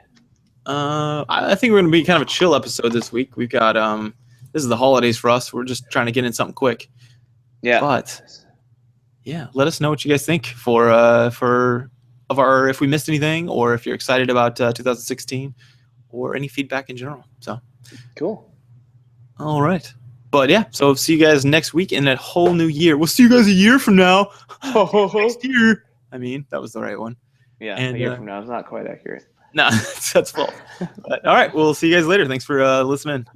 I think we're going to be kind of a chill episode this week. We've got this is the holidays for us. We're just trying to get in something quick. Yeah. But yeah, let us know what you guys think if we missed anything, or if you're excited about 2016, or any feedback in general. So cool. All right. But yeah, so see you guys next week in that whole new year. We'll see you guys a year from now. Next year. I mean, that was the right one. Yeah, and, a year from now is not quite accurate. No, that's false. But, all right, we'll see you guys later. Thanks for listening.